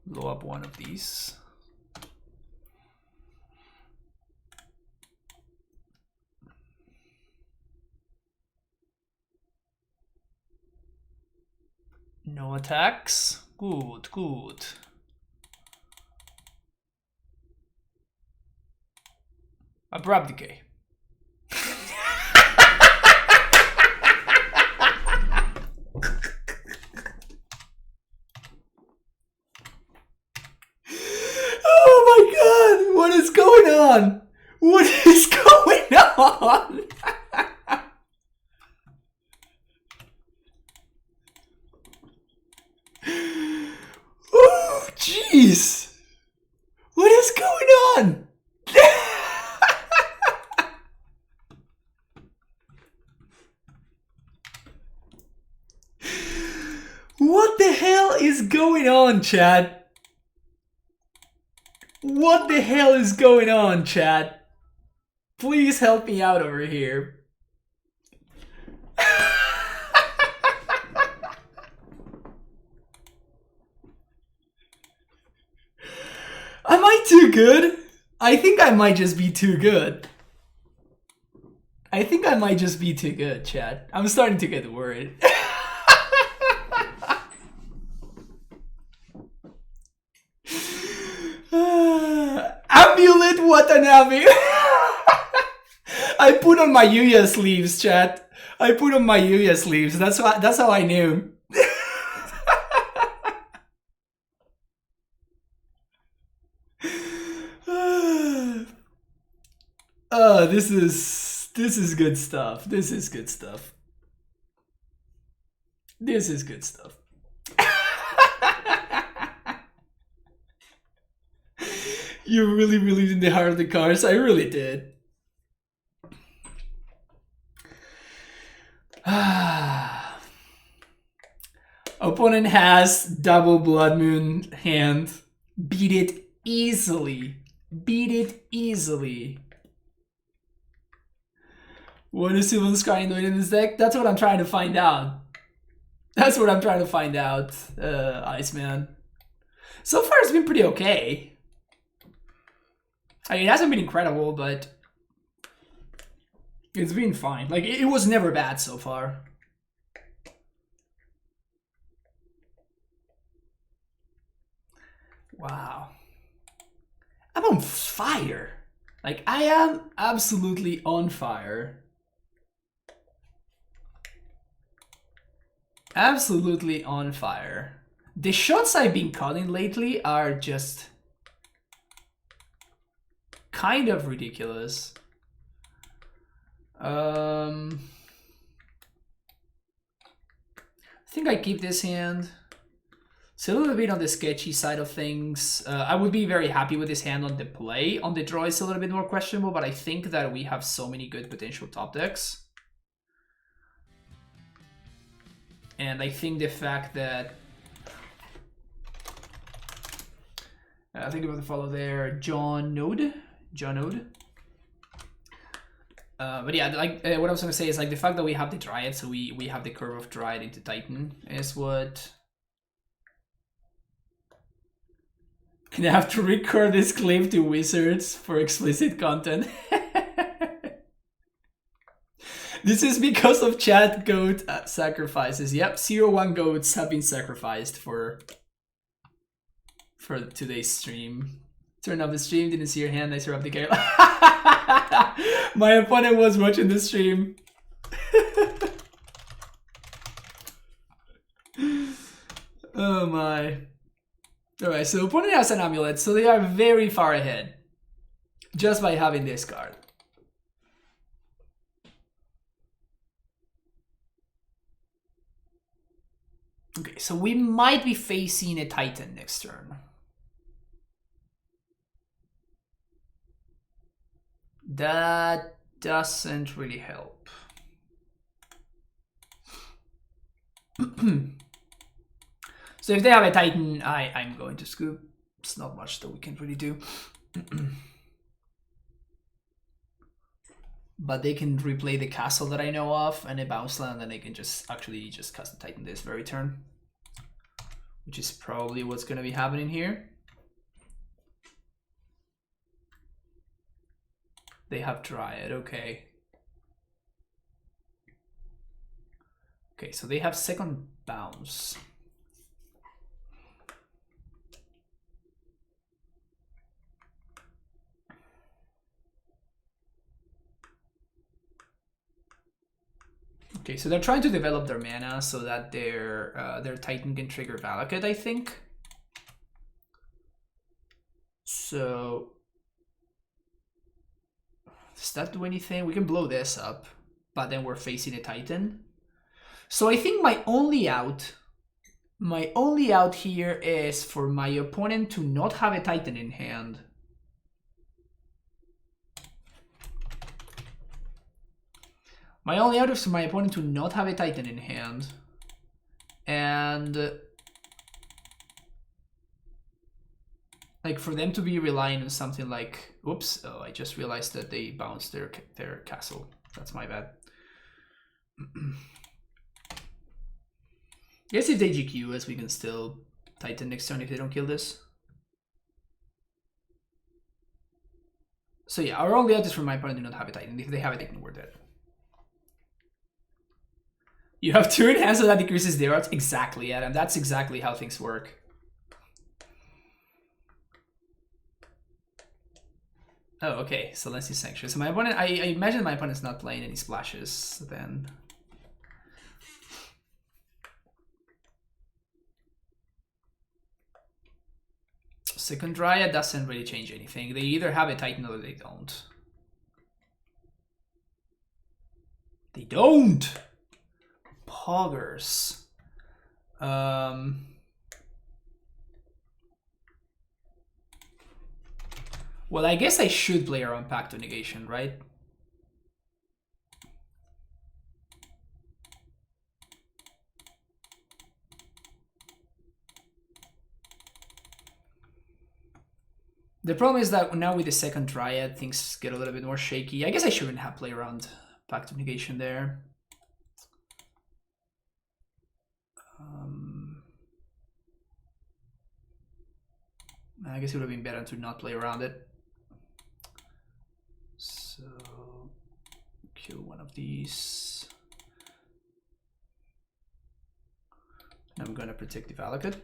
Blow up one of these. No attacks. Good, good. Abrupt Decay. Oh my god! What is going on? What is going on? Oh, jeez. What is going on? What the hell is going on, chat? What the hell is going on, chat? Please help me out over here. Am I too good? I think I might just be too good. I think I might just be too good, chat. I'm starting to get worried. AmuLIT Watanabe. I put on my Yuya sleeves, chat. I put on my Yuya sleeves. That's how I knew. This is good stuff. This is good stuff. This is good stuff. You really believed in the heart of the cards? I really did. Opponent has double Blood Moon hand. Beat it easily. Beat it easily. What is Sylvan Scrying doing in this deck? That's what I'm trying to find out. That's what I'm trying to find out, Iceman. So far it's been pretty okay. I mean, it hasn't been incredible, but it's been fine. Like, it was never bad so far. Wow. I'm on fire. Like, I am absolutely on fire. Absolutely on fire. The shots I've been calling lately are just kind of ridiculous. I think I keep this hand. It's a little bit on the sketchy side of things. I would be very happy with this hand on the play. On the draw, it's a little bit more questionable, but I think that we have so many good potential top decks. And I think the fact that... I think about the follow there, John Node. But yeah, like what I was gonna say is like the fact that we have the Dryad, so we have the curve of Dryad into Titan is what... Can I have to record this clip to Wizards for explicit content? This is because of chat goat sacrifices. Yep, 0-1 goats have been sacrificed for today's stream. Turn off the stream, didn't see your hand, I threw up the game. My opponent was watching the stream. Oh my. Alright, so opponent has an AmuLIT, so they are very far ahead. Just by having this card. Okay, so we might be facing a Titan next turn. That doesn't really help. So if they have a Titan, I'm going to scoop. It's not much that we can really do. But they can replay the castle that I know of and a bounce land, and they can just actually just cast the Titan this very turn. Which is probably what's going to be happening here. They have Dryad, okay. Okay, so they have second bounce. Okay, so they're trying to develop their mana so that their Titan can trigger Valakut, I think. So Does that do anything? We can blow this up, but then we're facing a Titan. So I think my only out here is for my opponent to not have a Titan in hand. My only out is for my opponent to not have a Titan in hand. And like for them to be relying on something like, oops, oh, I just realized that they bounced their castle. That's my bad. Guess if they GQ us, we can still Titan next turn if they don't kill this. So yeah, our only out is for my opponent to not have a Titan. If they have a Titan, we're dead. You have 2 in hand, so that decreases their odds. Exactly, Adam. That's exactly how things work. Oh, okay. So let's see Sanctuary. So my opponent, I imagine my opponent's not playing any splashes then. Second Dryad doesn't really change anything. They either have a Titan or they don't. They don't! Poggers. Well, I guess I should play around Pact of Negation, right? The problem is that now with the second Dryad, things get a little bit more shaky. I guess I shouldn't have played around Pact of Negation there. I guess it would have been better to not play around it. So, kill one of these. And I'm gonna protect the Valakut.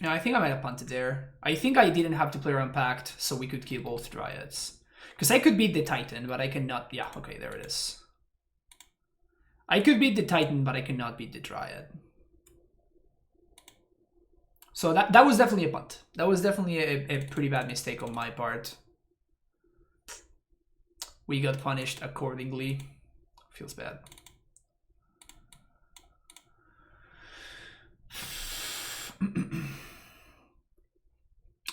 No, I think I might have punted there. I think I didn't have to play around Pact, so we could kill both Dryads. Because I could beat the Titan, but I cannot... Yeah, okay, there it is. I could beat the Titan, but I cannot beat the Dryad. So that was definitely a punt. That was definitely a pretty bad mistake on my part. We got punished accordingly. Feels bad.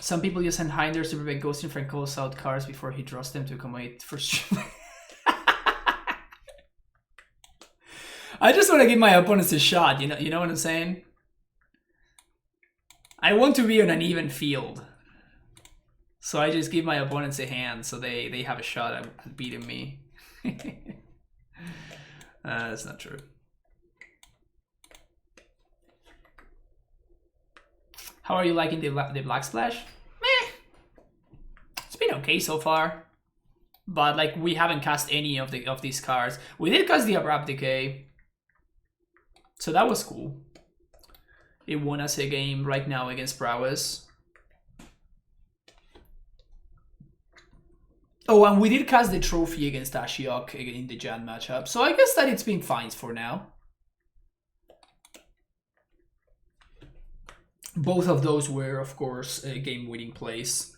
Some people use Handhinders to prevent ghosting from calls out cards before he draws them to accommodate for I just want to give my opponents a shot, you know what I'm saying? I want to be on an even field. So I just give my opponents a hand so they have a shot at beating me. That's not true. How are you liking the Black Splash? Meh. It's been okay so far. But like we haven't cast any of these cards. We did cast the Abrupt Decay. So that was cool. It won us a game right now against Prowess. Oh, and we did cast the trophy against Ashiok in the Jan matchup. So I guess that it's been fine for now. Both of those were, of course, game-winning plays.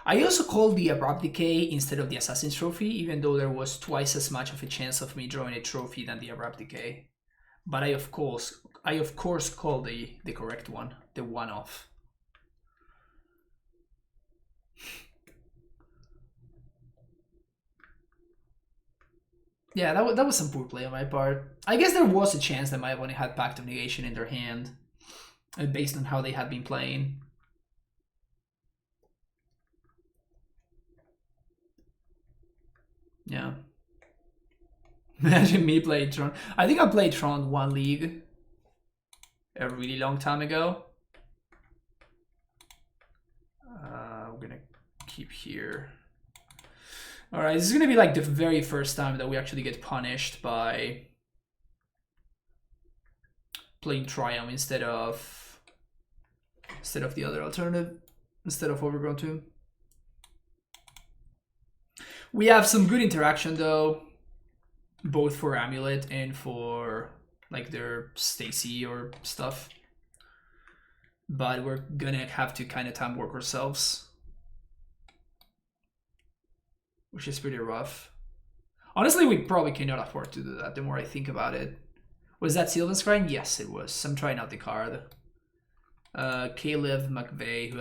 I also called the Abrupt Decay instead of the Assassin's Trophy, even though there was twice as much of a chance of me drawing a trophy than the Abrupt Decay. But I of course called the correct one, the one-off. Yeah, that was some poor play on my part. I guess there was a chance that my opponent had Pact of Negation in their hand, based on how they had been playing. Yeah. Imagine me playing Tron. I think I played Tron 1 league a really long time ago. We're gonna keep here. Alright, this is gonna be like the very first time that we actually get punished by playing Triumph instead of the other alternative, instead of Overgrown Tomb. We have some good interaction though, both for AmuLIT and for like their Stacy or stuff. But we're gonna have to kind of time work ourselves, which is pretty rough. Honestly, we probably cannot afford to do that the more I think about it. Was that Sylvan Scrying? Yes, it was. I'm trying out the card. Caleb McVeigh, who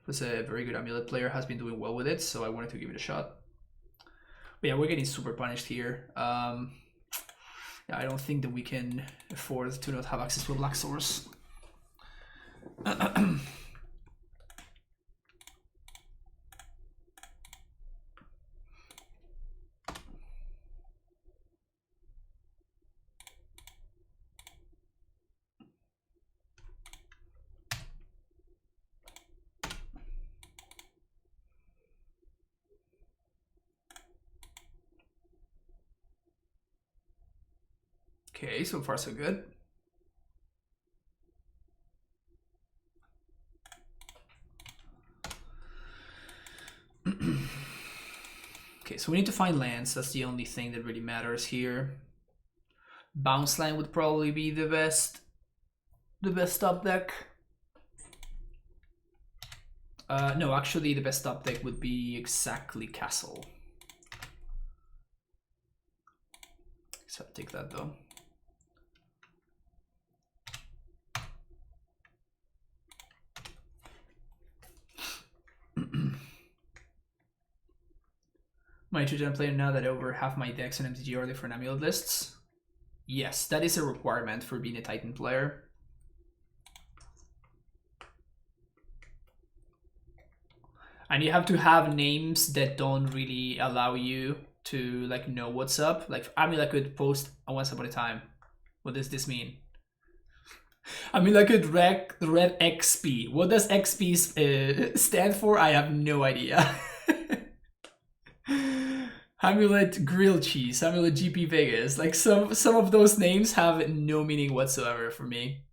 was a very good AmuLIT player, has been doing well with it, so I wanted to give it a shot. But yeah, we're getting super punished here. Yeah, I don't think that we can afford to not have access to a black source. Okay, so far so good. Okay, so we need to find lands. That's the only thing that really matters here. Bounce land would probably be the best top deck. No, actually the best top deck would be exactly Castle. So I'll take that though. My 2-gen player now that over half my decks on MTG are different AmuLIT lists. Yes, that is a requirement for being a Titan player. And you have to have names that don't really allow you to like know what's up. Like AmuLIT could post a once upon a time. What does this mean? AmuLIT could read XP. What does XP stand for? I have no idea. AmuLIT Grilled Cheese, AmuLIT GP Vegas. Like some of those names have no meaning whatsoever for me.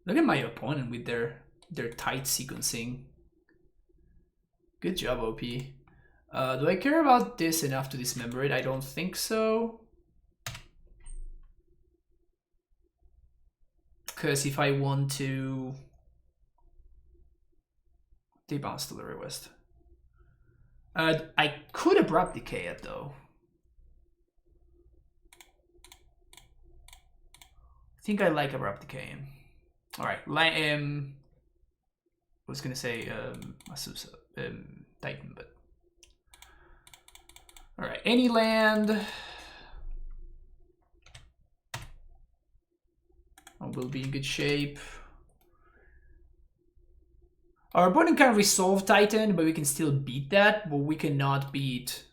Look at my opponent with their tight sequencing. Good job, OP. Do I care about this enough to dismember it? I don't think so. Because if I want to... They bounced to the request. I could Abrupt Decay it though. I think I like Abrupt Decay. Alright, I was gonna say Asusa, Titan, but... Alright, any land... will be in good shape. Our opponent can resolve Titan, but we can still beat that, but we cannot beat...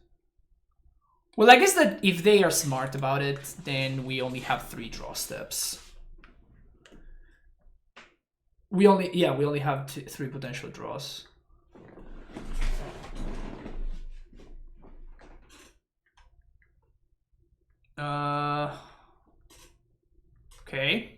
Well, I guess that if they are smart about it, then we only have 3 draw steps. We only have 3 potential draws. Okay.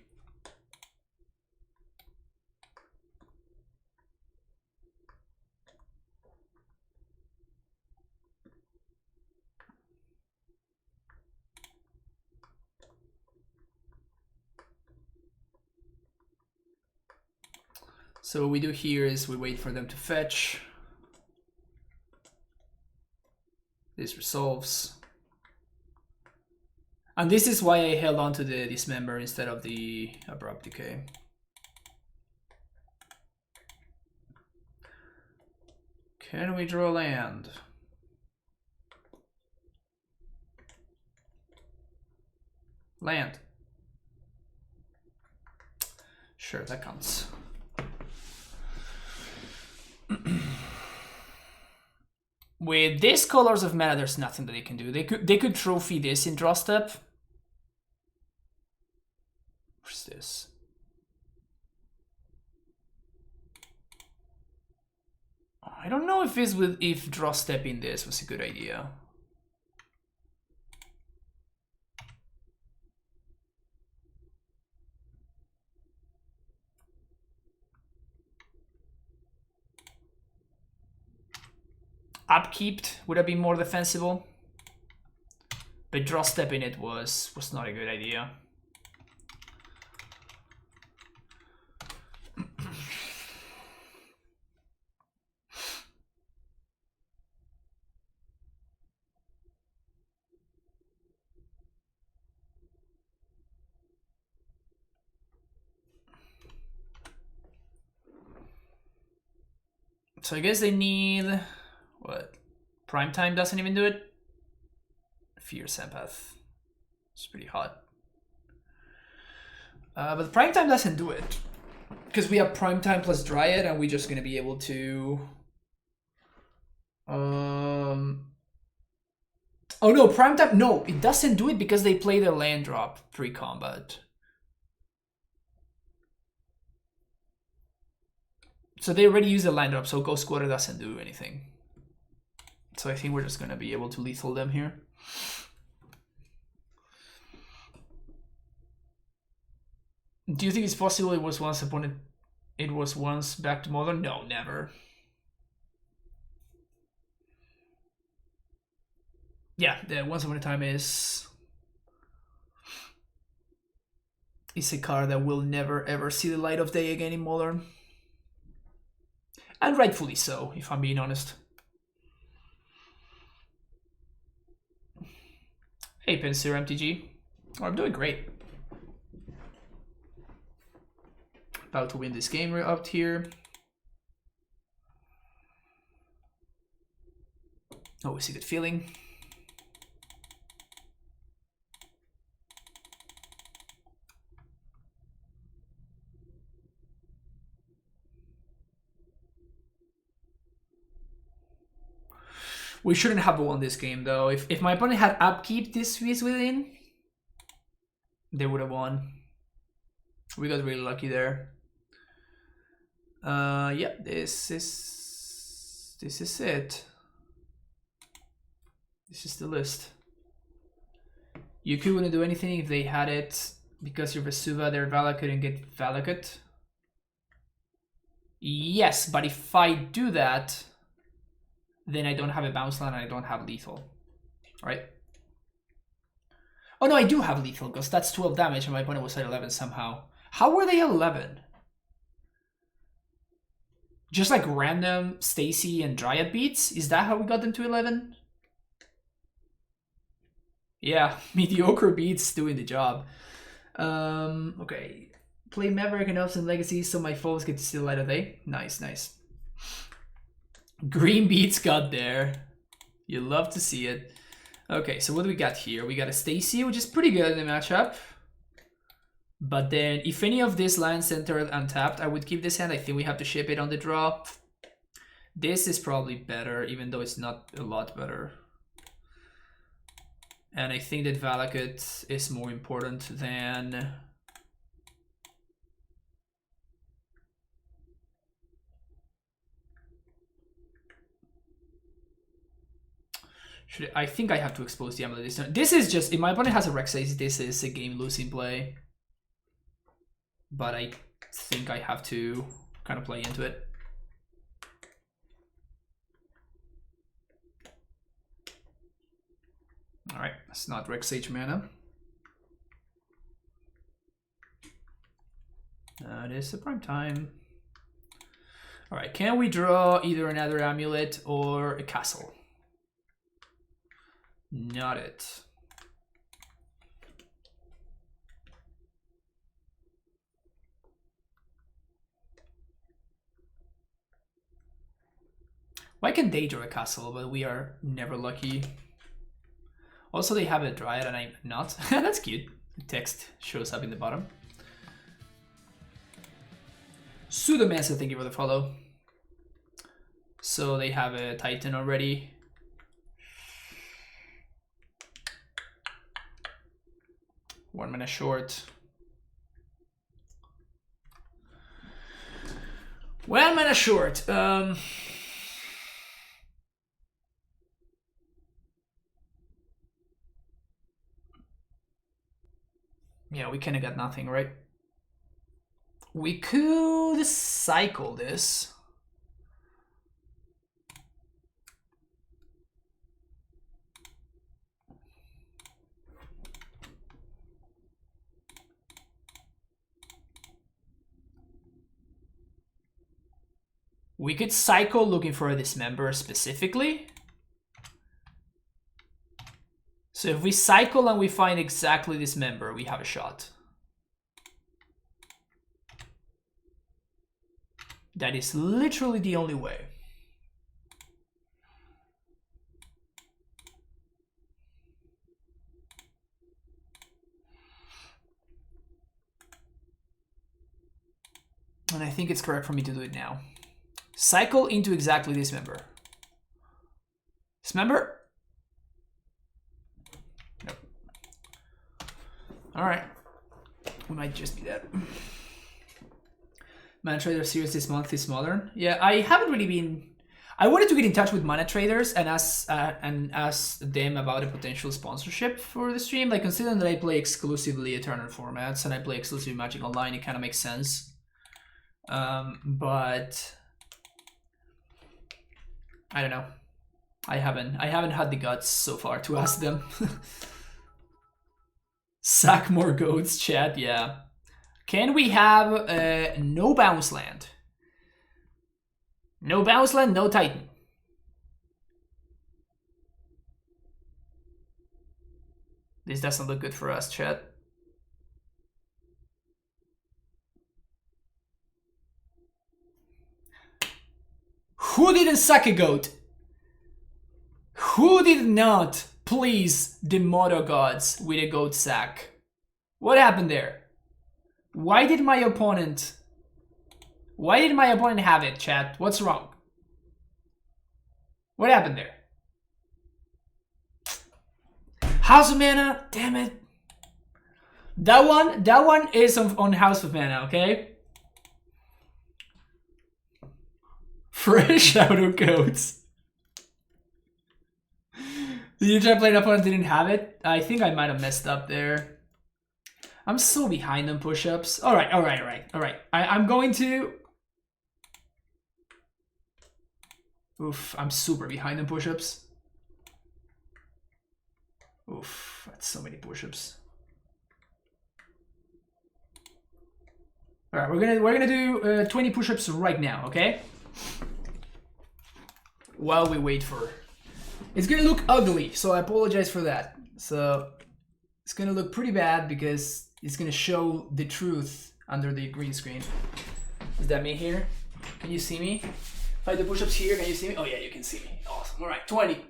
So what we do here is we wait for them to fetch. This resolves. And this is why I held on to the Dismember instead of the Abrupt Decay. Can we draw land? Land. Sure, that counts. With these colors of mana, there's nothing that they can do. They could trophy this in draw step. What's this? I don't know if draw step in this was a good idea. Upkeeped would have been more defensible. But draw stepping it was not a good idea. So I guess they need what? Primetime doesn't even do it. Fierce Empath. It's pretty hot. But Primetime doesn't do it. Because we have Primetime plus Dryad, and we're just going to be able to... Oh no, Primetime... No, it doesn't do it because they play the land drop pre-combat. So they already use the land drop, so Ghost Quarter doesn't do anything. So I think we're just going to be able to lethal them here. Do you think it's possible it was once back to modern? No, never. Yeah, the Once Upon a Time is a card that will never ever see the light of day again in modern. And rightfully so, if I'm being honest. Hey, Pensir MTG. Oh, I'm doing great. About to win this game out here. Always a good feeling. We shouldn't have won this game though. If my opponent had upkeep this Swiss within, they would have won. We got really lucky there. Yeah, this is it. This is the list. Yuku wouldn't do anything if they had it because you're Vesuva, their Vala couldn't get Valakut. Yes, but if I do that, then I don't have a bounce land and I don't have lethal. Right? Oh no, I do have lethal because that's 12 damage and my opponent was at 11 somehow. How were they 11? Just like random Stacy and Dryad beats? Is that how we got them to 11? Yeah, mediocre beats doing the job. Okay. Play Maverick and Elves and Legacy so my foes get to see the light of day. Nice, nice. Green beats got there. You love to see it. Okay, so what do we got here? We got a Stacy, which is pretty good in the matchup. But then, if any of these lands entered untapped, I would keep this hand. I think we have to ship it on the draw. This is probably better, even though it's not a lot better. And I think that Valakut is more important than... I think I have to expose the AmuLIT this turn. This is just, if my opponent has a Rek'Sai, this is a game-losing play. But I think I have to kind of play into it. Alright, it's not Rek'Sai mana. That is a prime time. Alright, can we draw either another AmuLIT or a castle? Not it. Why can they draw a castle, but we are never lucky? Also, they have a Dryad and I'm not. That's cute. The text shows up in the bottom. Pseudomancer, thank you for the follow. So they have a Titan already. One mana short. One mana short. Yeah, we kinda got nothing, right? We could cycle this. We could cycle looking for a dismember specifically. So if we cycle and we find exactly dismember, we have a shot. That is literally the only way. And I think it's correct for me to do it now. Cycle into exactly dismember. Dismember? Nope. Alright. We might just be that. Mana Trader series this month is modern. Yeah, I haven't really been... I wanted to get in touch with Mana Traders and ask them about a potential sponsorship for the stream. Like, considering that I play exclusively Eternal formats and I play exclusively Magic Online, it kind of makes sense. But I don't know. I haven't had the guts so far to ask them. Sack more goats, chat. Yeah. Can we have no bounce land? No bounce land, no Titan. This doesn't look good for us, chat. Who didn't suck a goat? Who did not please the Moto gods with a goat sack? What happened there? Why did my opponent have it, chat? What's wrong? What happened there? House of Mana, damn it. That one is on House of Mana, okay? Fresh out of goats. Did you try playing opponent didn't have it? I think I might have messed up there. I'm so behind on push-ups. Alright. I'm going to... Oof, I'm super behind on push-ups. Oof, that's so many push-ups. Alright, we're gonna do 20 push-ups right now, okay? While we wait for... It's gonna look ugly, so I apologize for that. So it's gonna look pretty bad because it's gonna show the truth under the green screen. Is that me here? Can you see me? If I do push-ups here, can you see me? Oh yeah, you can see me. Awesome. Alright, 20.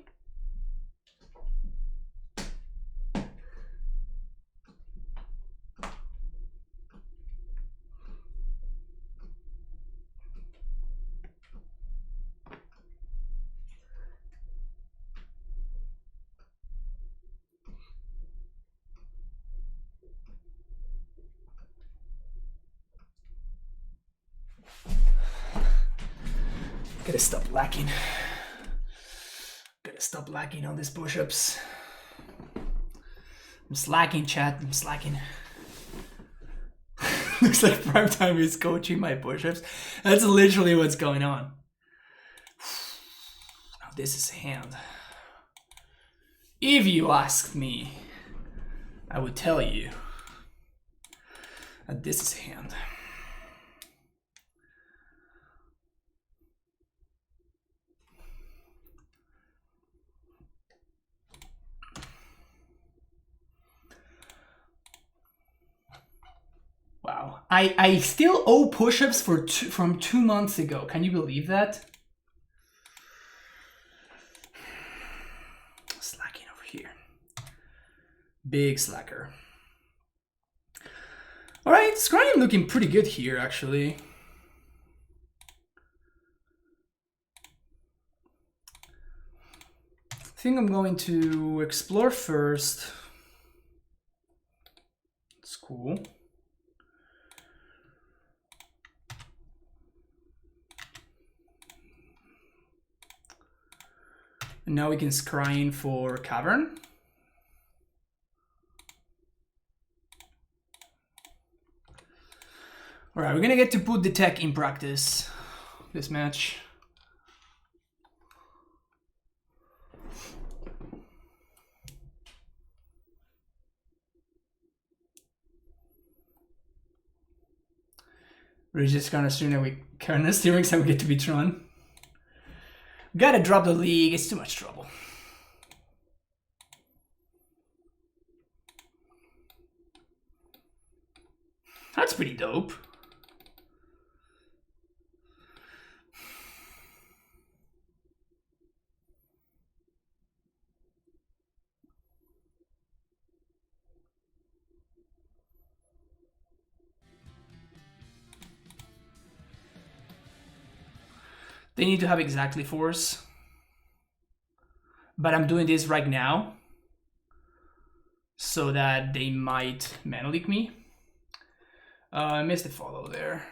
Gotta stop lacking. Gotta stop lacking on these push-ups. I'm slacking, chat. I'm slacking. Looks like Prime Time is coaching my push-ups. That's literally what's going on. Now this is hand. If you asked me, I would tell you that this is hand. Wow, I still owe push-ups from 2 months ago. Can you believe that? Slacking over here. Big slacker. All right, scrying looking pretty good here, actually. I think I'm going to explore first. It's cool. And now we can scrying for Cavern. All right, we're gonna get to put the tech in practice this match. We're just kind of steering so we get to be Tron. Gotta drop the league, it's too much trouble. That's pretty dope. They need to have exactly force. But I'm doing this right now so that they might mana leak me. I missed the follow there.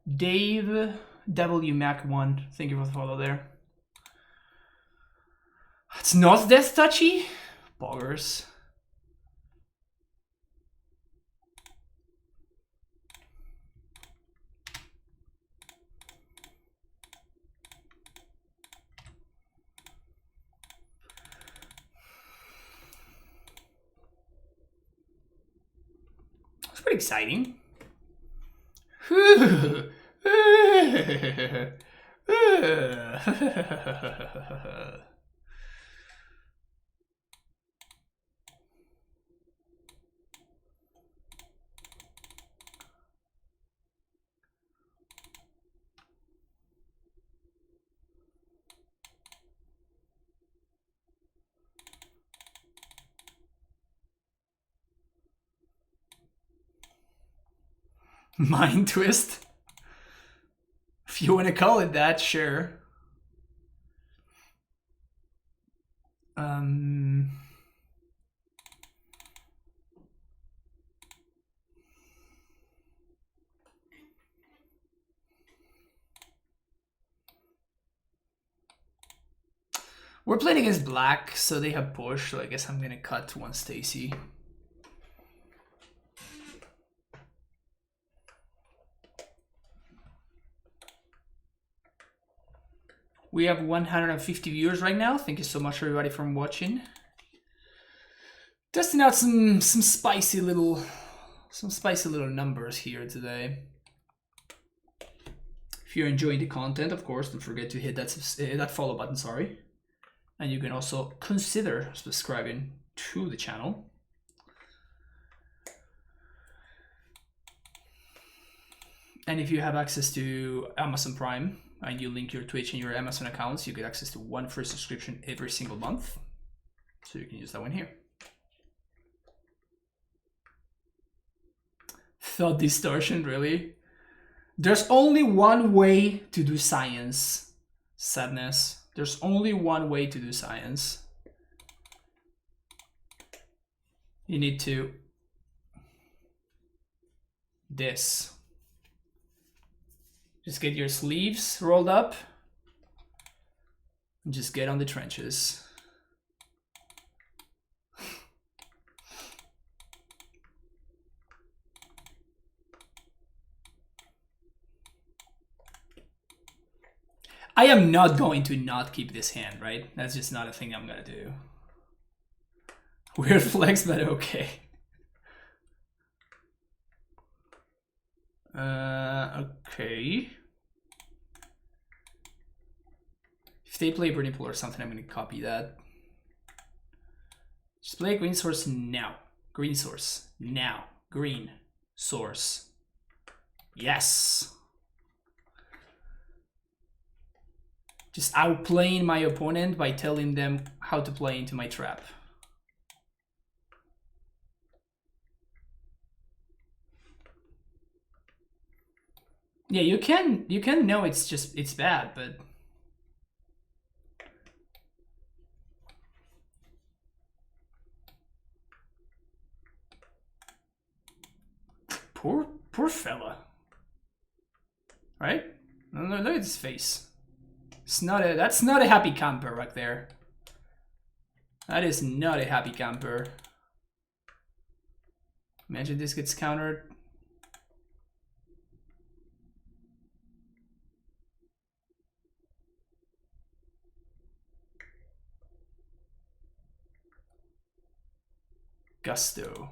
Dave W Mac 1, thank you for the follow there. It's not death touchy? Boggers. It's pretty exciting. Mind twist? If you want to call it that, sure. We're playing against black, so they have push, so I guess I'm gonna cut one Stacy. We have 150 viewers right now. Thank you so much everybody for watching. Testing out some spicy little numbers here today. If you're enjoying the content, of course, don't forget to hit that follow button, sorry. And you can also consider subscribing to the channel. And if you have access to Amazon Prime and you link your Twitch and your Amazon accounts, you get access to one free subscription every single month. So you can use that one here. Thought Distortion, really? There's only one way to do science. Sadness. There's only one way to do science. You need to... this. Just get your sleeves rolled up. And just get on the trenches. I am not going to not keep this hand, right? That's just not a thing I'm gonna do. Weird flex, but okay. Okay. If they play Burning Pool or something, I'm gonna copy that. Just play green source now. Green source now. Green source. Yes. Just outplaying my opponent by telling them how to play into my trap. Yeah, you can know it's bad, but poor fella. Right? Look at his face. That's not a happy camper right there. That is not a happy camper. Imagine this gets countered. Gusto.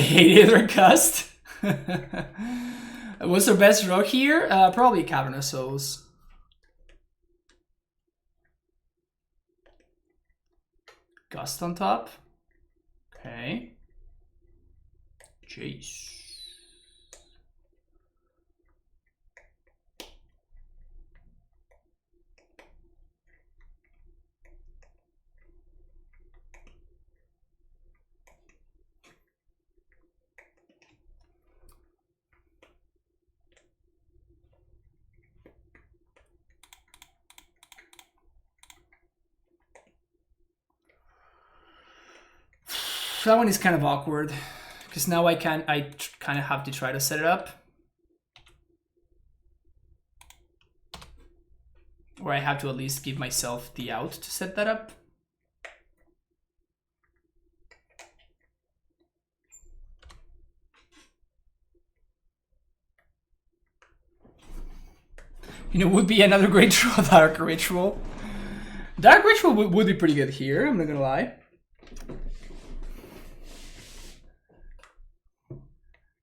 hate Hither Gust. What's our best rock here? Probably Cavernous Souls. Gust on top. Okay. Jeez. That one is kind of awkward because now I kind of have to try to set it up, or I have to at least give myself the out to set that up. You know, would be another great draw, Dark Ritual. Dark Ritual would be pretty good here, I'm not gonna lie.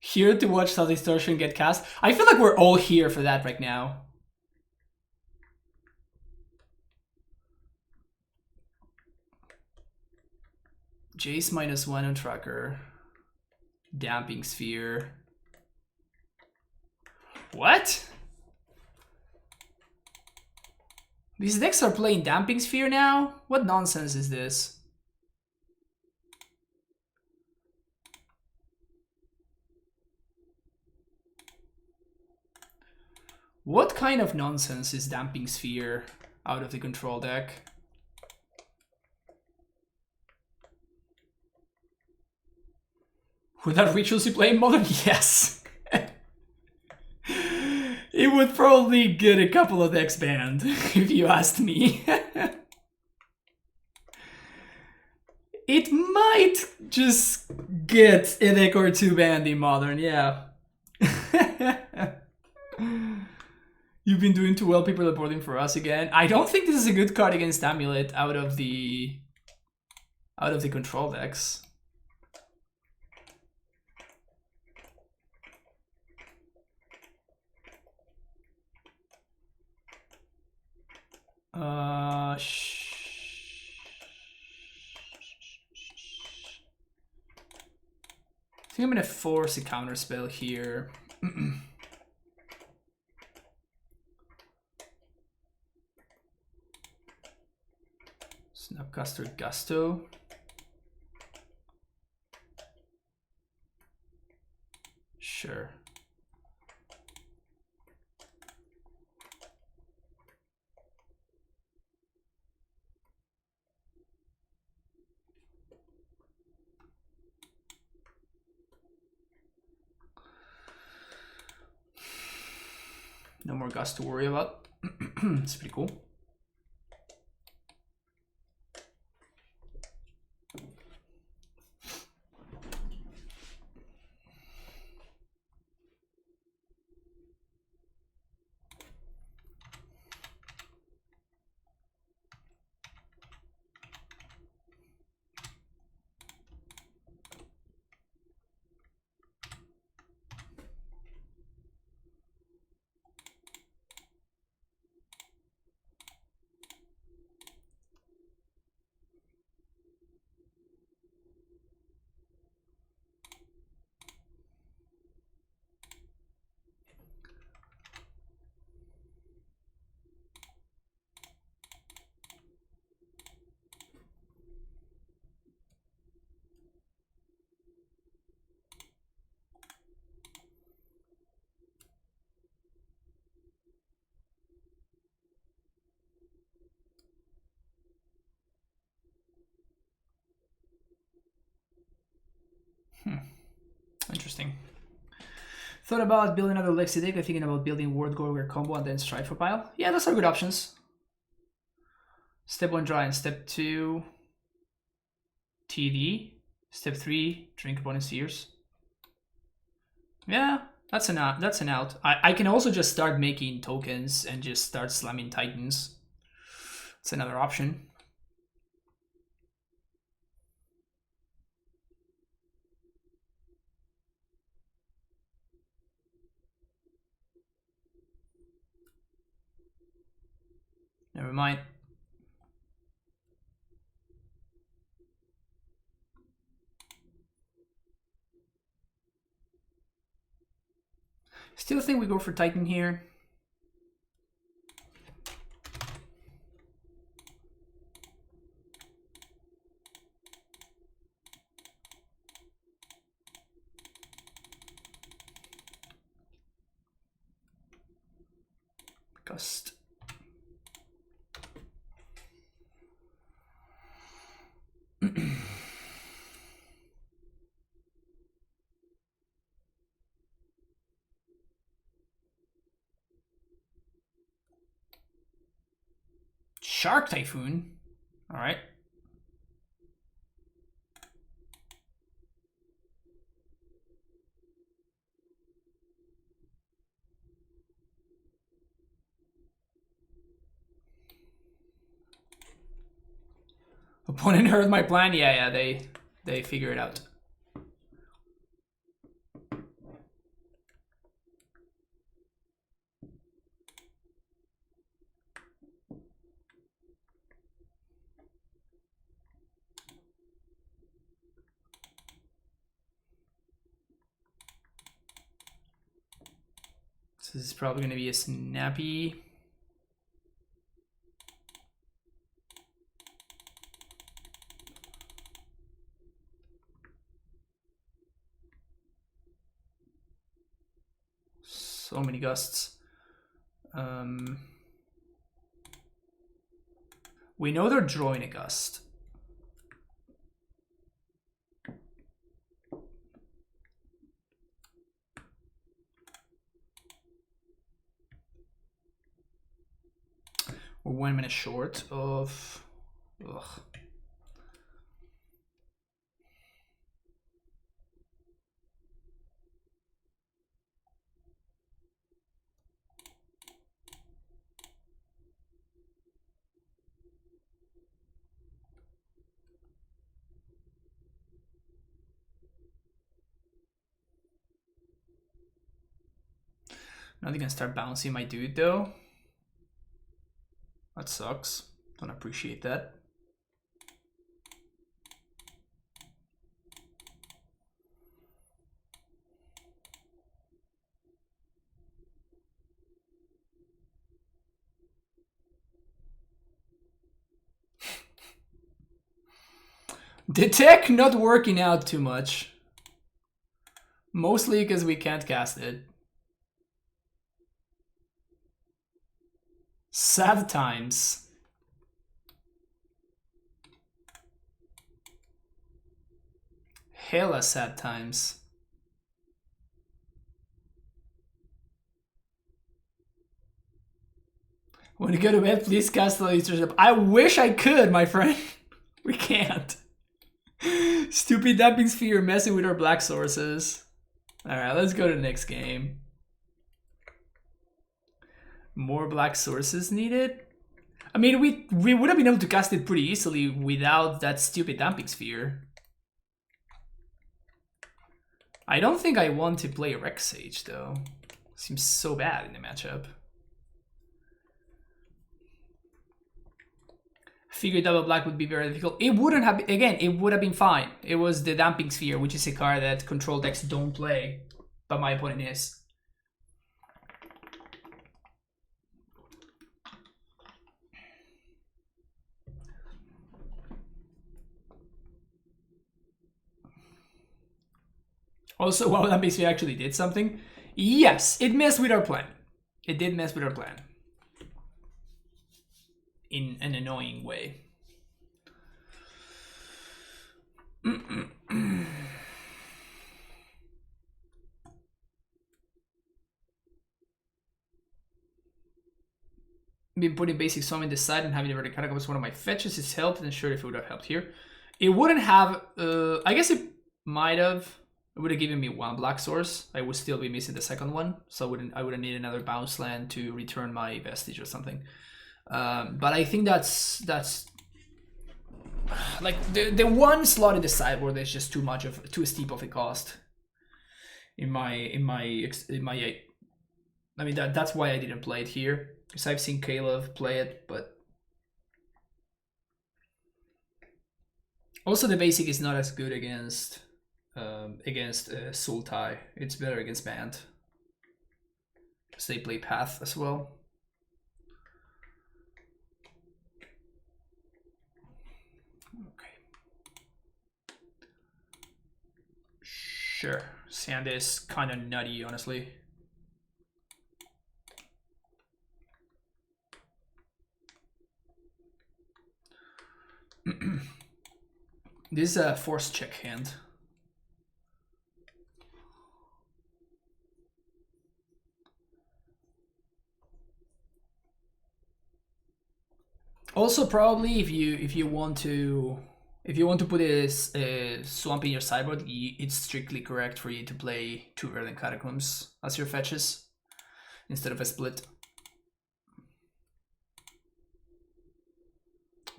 Here to watch Thought Distortion get cast. I feel like we're all here for that right now. Jace -1 on tracker. Damping Sphere. What? These decks are playing Damping Sphere now? What nonsense is this? What kind of nonsense is Damping Sphere out of the control deck? Would that Rituals you play in Modern? Yes! It would probably get a couple of decks banned, if you asked me. It might just get a deck or two banned in Modern, yeah. You've been doing too well, people are reporting for us again. I don't think this is a good card against AmuLIT out of the control decks. I think I'm gonna force a counter spell here. Snapcaster Gusto. Sure. No more Gust to worry about. It's pretty cool. Interesting. Thought about building another Lexi deck. I'm thinking about building Word Gorger combo and then Strike for pile. Yeah, those are good options. Step 1, draw, and step 2, TD. Step 3, drink opponent's tears. Yeah, that's an out. That's an out. I can also just start making tokens and just start slamming Titans. That's another option. Never mind. Still think we go for Titan here. Gust. Shark Typhoon. All right. Opponent heard my plan. Yeah, they figure it out. So this is probably going to be a snappy. So many gusts. We know they're drawing a gust. We're 1 minute short of. Ugh. Now they can start bouncing my dude though. That sucks. Don't appreciate that. The tech not working out too much. Mostly because we can't cast it. Sad times. Hella sad times. When you go to bed, please cast the leadership. I wish I could, my friend. We can't. Stupid Damping Sphere messing with our black sources. Alright, let's go to the next game. More black sources needed? I mean, we would have been able to cast it pretty easily without that stupid Damping Sphere. I don't think I want to play Rex Sage though. Seems so bad in the matchup. Figured double black would be very difficult. It wouldn't have, again, it would have been fine. It was the Damping Sphere, which is a card that control decks don't play, but my opponent is. Also, wow, Damping Sphere actually did something. Yes, it messed with our plan. It did mess with our plan. In an annoying way. Been putting basic summon in the side and having the vertical catacombs one of my fetches has helped, and sure if it would have helped here. It wouldn't have, I guess it might have. It would have given me one black source. I would still be missing the second one, so I wouldn't need another bounce land to return my vestige or something. But I think that's like the one slot in the sideboard is just too steep of a cost. In my I mean, that's why I didn't play it here, because I've seen Caleb play it, but also the basic is not as good against Sultai. It's better against Band, because they play Path as well. Okay. Sure. Sand is kind of nutty, honestly. This is a force check hand. Also, probably if you want to put a swamp in your sideboard, it's strictly correct for you to play 2 Verdant Catacombs as your fetches instead of a split.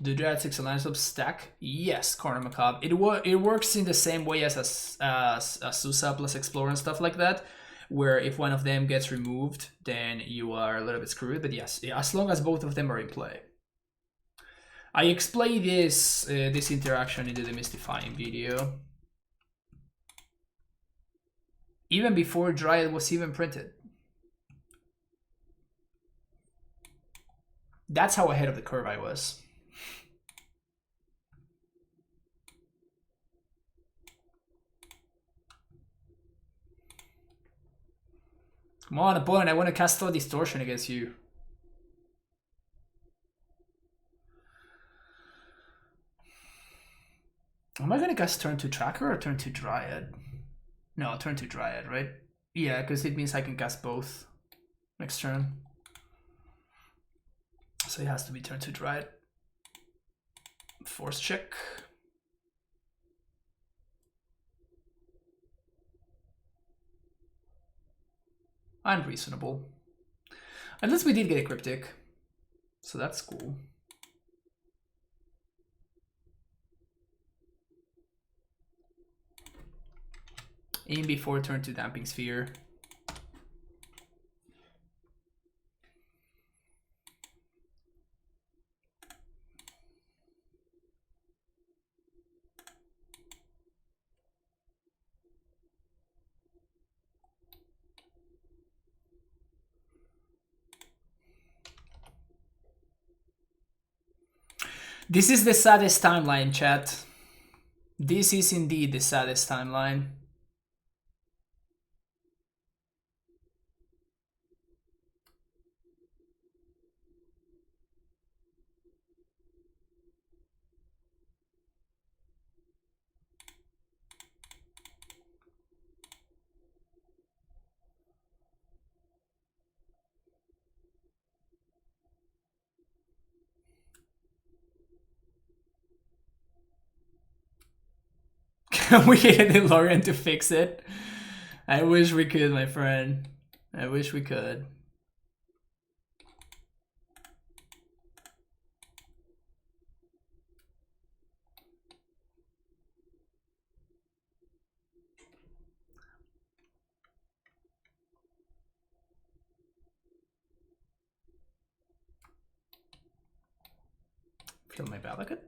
Do Dread 6 Alliance of stack? Yes, Corner Macabre. It works in the same way as Susa plus Explorer and stuff like that, where if one of them gets removed, then you are a little bit screwed. But yes, as long as both of them are in play. I explained this interaction in the Demystifying video, even before Dryad was even printed. That's how ahead of the curve I was. Come on, opponent, I want to cast Thought Distortion against you. Am I going to cast turn 2 Tracker or turn 2 Dryad? No, turn 2 Dryad, right? Yeah, because it means I can cast both next turn. So it has to be turn 2 Dryad. Force check. Unreasonable. Unless we did get a Cryptic. So that's cool. In before turn 2 Damping Sphere. This is the saddest timeline, chat. This is indeed the saddest timeline. Can we get a DeLorean to fix it? I wish we could, my friend. I wish we could. Feel my Valakut?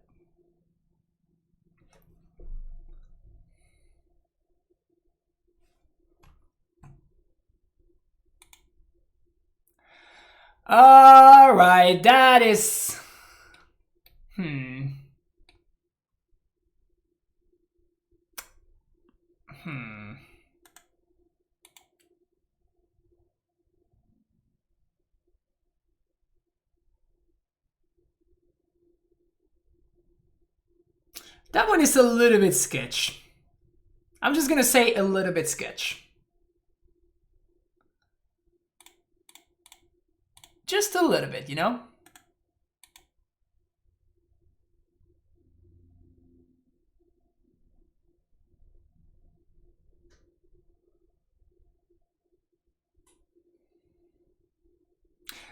All right, that is... That one is a little bit sketch. I'm just gonna say a little bit sketch. Just a little bit, you know?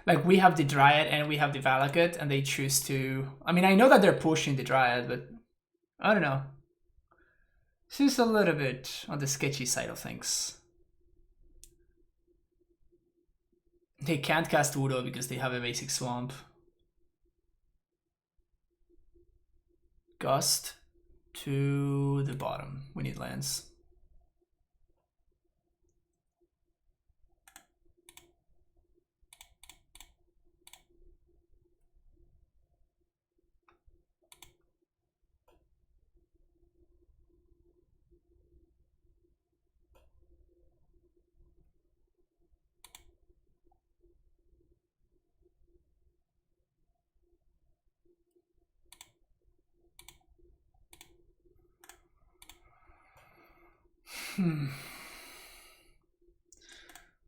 Like, we have the Dryad and we have the Valakut, and they choose to... I mean, I know that they're pushing the Dryad, but I don't know. This is a little bit on the sketchy side of things. They can't cast Udo because they have a basic swamp. Gust to the bottom. We need lands.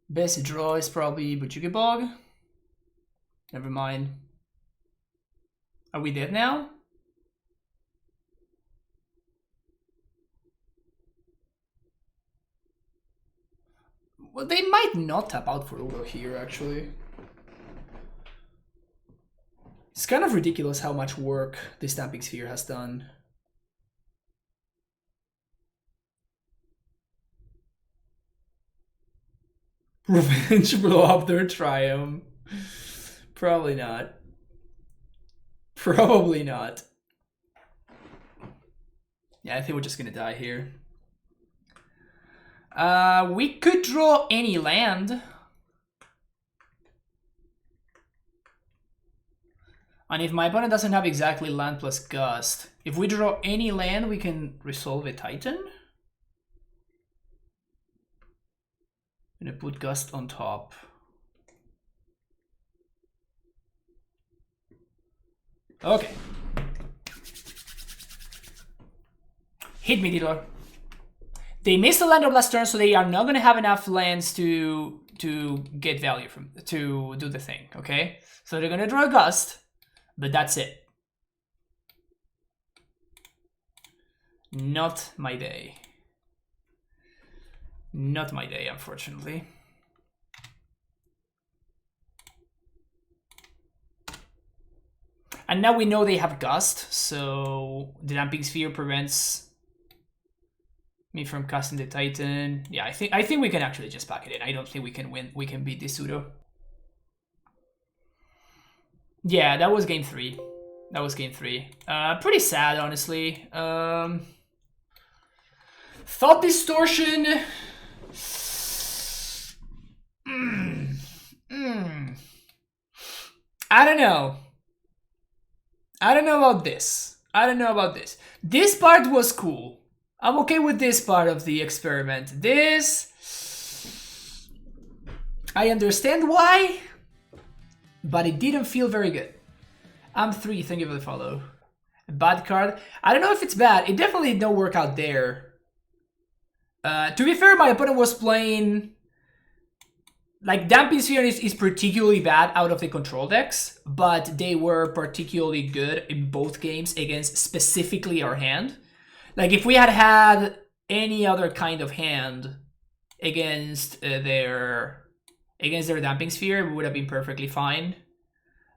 Best draw is probably Bog. Never mind. Are we dead now? Well, they might not tap out for Udo here, actually. It's kind of ridiculous how much work the Stamping Sphere has done. Revenge blow up their Triumph. Probably not. Probably not. Yeah, I think we're just gonna die here. We could draw any land. And if my opponent doesn't have exactly land plus Gust, if we draw any land, we can resolve a Titan. I'm gonna put Gust on top. Okay. Hit me, dealer. They missed the land of last turn, so they are not gonna have enough lands to get value from to do the thing. Okay, so they're gonna draw a Gust, but that's it. Not my day. Not my day, unfortunately. And now we know they have Gust, so the Damping Sphere prevents me from casting the Titan. Yeah, I think we can actually just pack it in. I don't think we can win. We can beat this pseudo. Yeah, that was game 3. That was game 3. Pretty sad, honestly. Thought Distortion. I don't know. I don't know about this. I don't know about this. This part was cool. I'm okay with this part of the experiment. This... I understand why, but it didn't feel very good. I'm 3, thank you for the follow. Bad card. I don't know if it's bad. It definitely did not work out there. To be fair, my opponent was playing... Like, Damping Sphere is particularly bad out of the control decks, but they were particularly good in both games against specifically our hand. Like, if we had had any other kind of hand against their Damping Sphere, we would have been perfectly fine.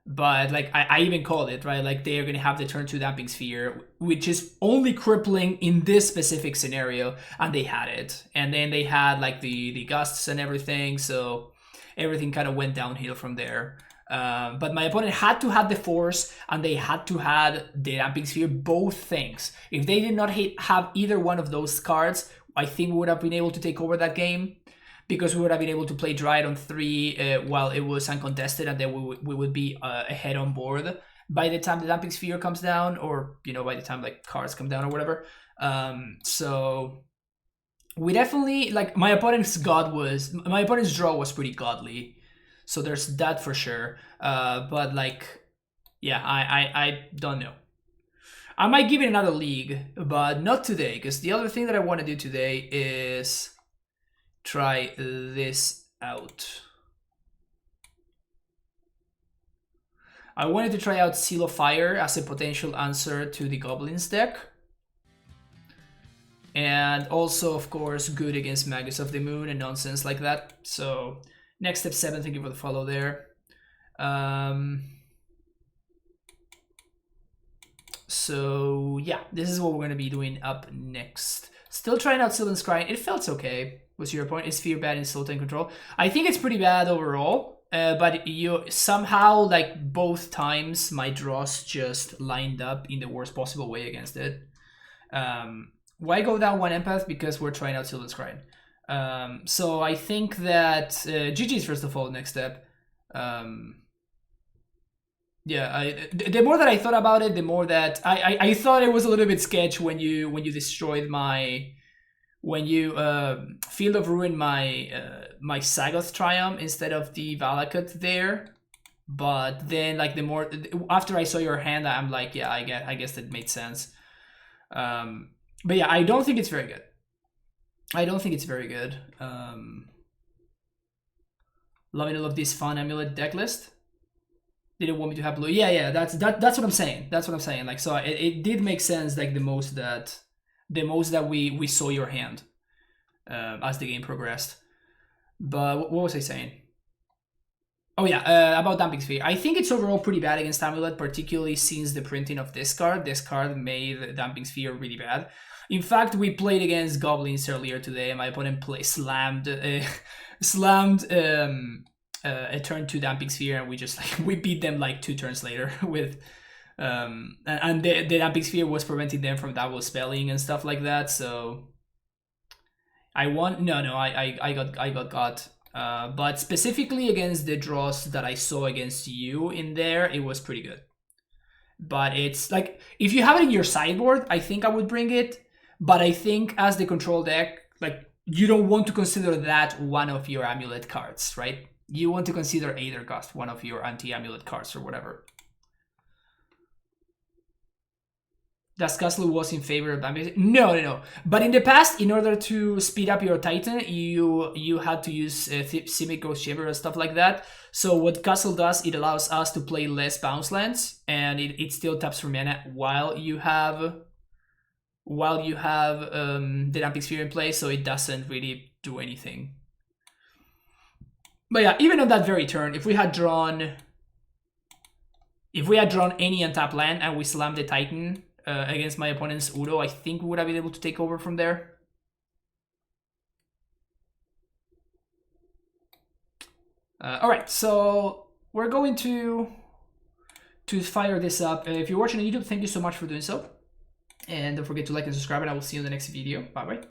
But, like, I even called it, right? Like, they are going to have the turn 2 Damping Sphere, which is only crippling in this specific scenario, and they had it. And then they had, like, the gusts and everything, so everything kind of went downhill from there. But my opponent had to have the force, and they had to have the Damping Sphere, both things. If they did not have either one of those cards, I think we would have been able to take over that game, because we would have been able to play Dryad on 3 while it was uncontested, and then we would be ahead on board by the time the Damping Sphere comes down, or, you know, by the time, like, cards come down or whatever. So... we definitely, like, my opponent's draw was pretty godly, so there's that for sure. But, like, yeah, I don't know. I might give it another league, but not today, because the other thing that I want to do today is try this out. I wanted to try out Seal of Fire as a potential answer to the Goblins deck. And also, of course, good against Magus of the Moon and nonsense like that. So, next step 7, thank you for the follow there. So, yeah, this is what we're going to be doing up next. Still trying out Sylvan Scrying. It felt okay. What's your point? Is Fear bad in Sultai control? I think it's pretty bad overall. but you somehow, like, both times my draws just lined up in the worst possible way against it. Why go down 1 empath? Because we're trying out Sylvan Scrying. So I think that GG's first of all, next step. Yeah, the more that I thought about it, the more that I thought it was a little bit sketch when you destroyed my, when you Field of Ruin my my Sagoth Triumph instead of the Valakut there. But then, like, the more after I saw your hand, I'm like, yeah, I guess that made sense. But yeah, I don't think it's very good. I don't think it's very good. Let me know of this fun AmuLIT deck list. Didn't want me to have blue. Yeah, that's what I'm saying. That's what I'm saying. Like, so it did make sense, like, the most that we saw your hand as the game progressed. But what was I saying? Oh yeah, about Damping Sphere. I think it's overall pretty bad against AmuLIT, particularly since the printing of this card. This card made Damping Sphere really bad. In fact, we played against Goblins earlier today, and my opponent slammed a turn 2 Damping Sphere, and we just, like, we beat them like 2 turns later with and the Damping Sphere was preventing them from double spelling and stuff like that. So I won. No, I got. But specifically against the draws that I saw against you in there, it was pretty good. But it's like, if you have it in your sideboard, I think I would bring it. But I think as the control deck, like, you don't want to consider that one of your AmuLIT cards, right? You want to consider Aethergust one of your anti-AmuLIT cards or whatever. Das Castle was in favor of Damping? No. But in the past, in order to speed up your Titan, you had to use Simic Ghost Chamber and stuff like that. So what Castle does, it allows us to play less bounce lands, and it still taps for mana while you have the Damping Sphere in play, so it doesn't really do anything. But yeah, even on that very turn, if we had drawn any untapped land and we slammed the Titan against my opponent's Udo, I think we would have been able to take over from there. Alright, so we're going to fire this up. If you're watching on YouTube, thank you so much for doing so. And don't forget to like and subscribe, and I will see you in the next video. Bye-bye.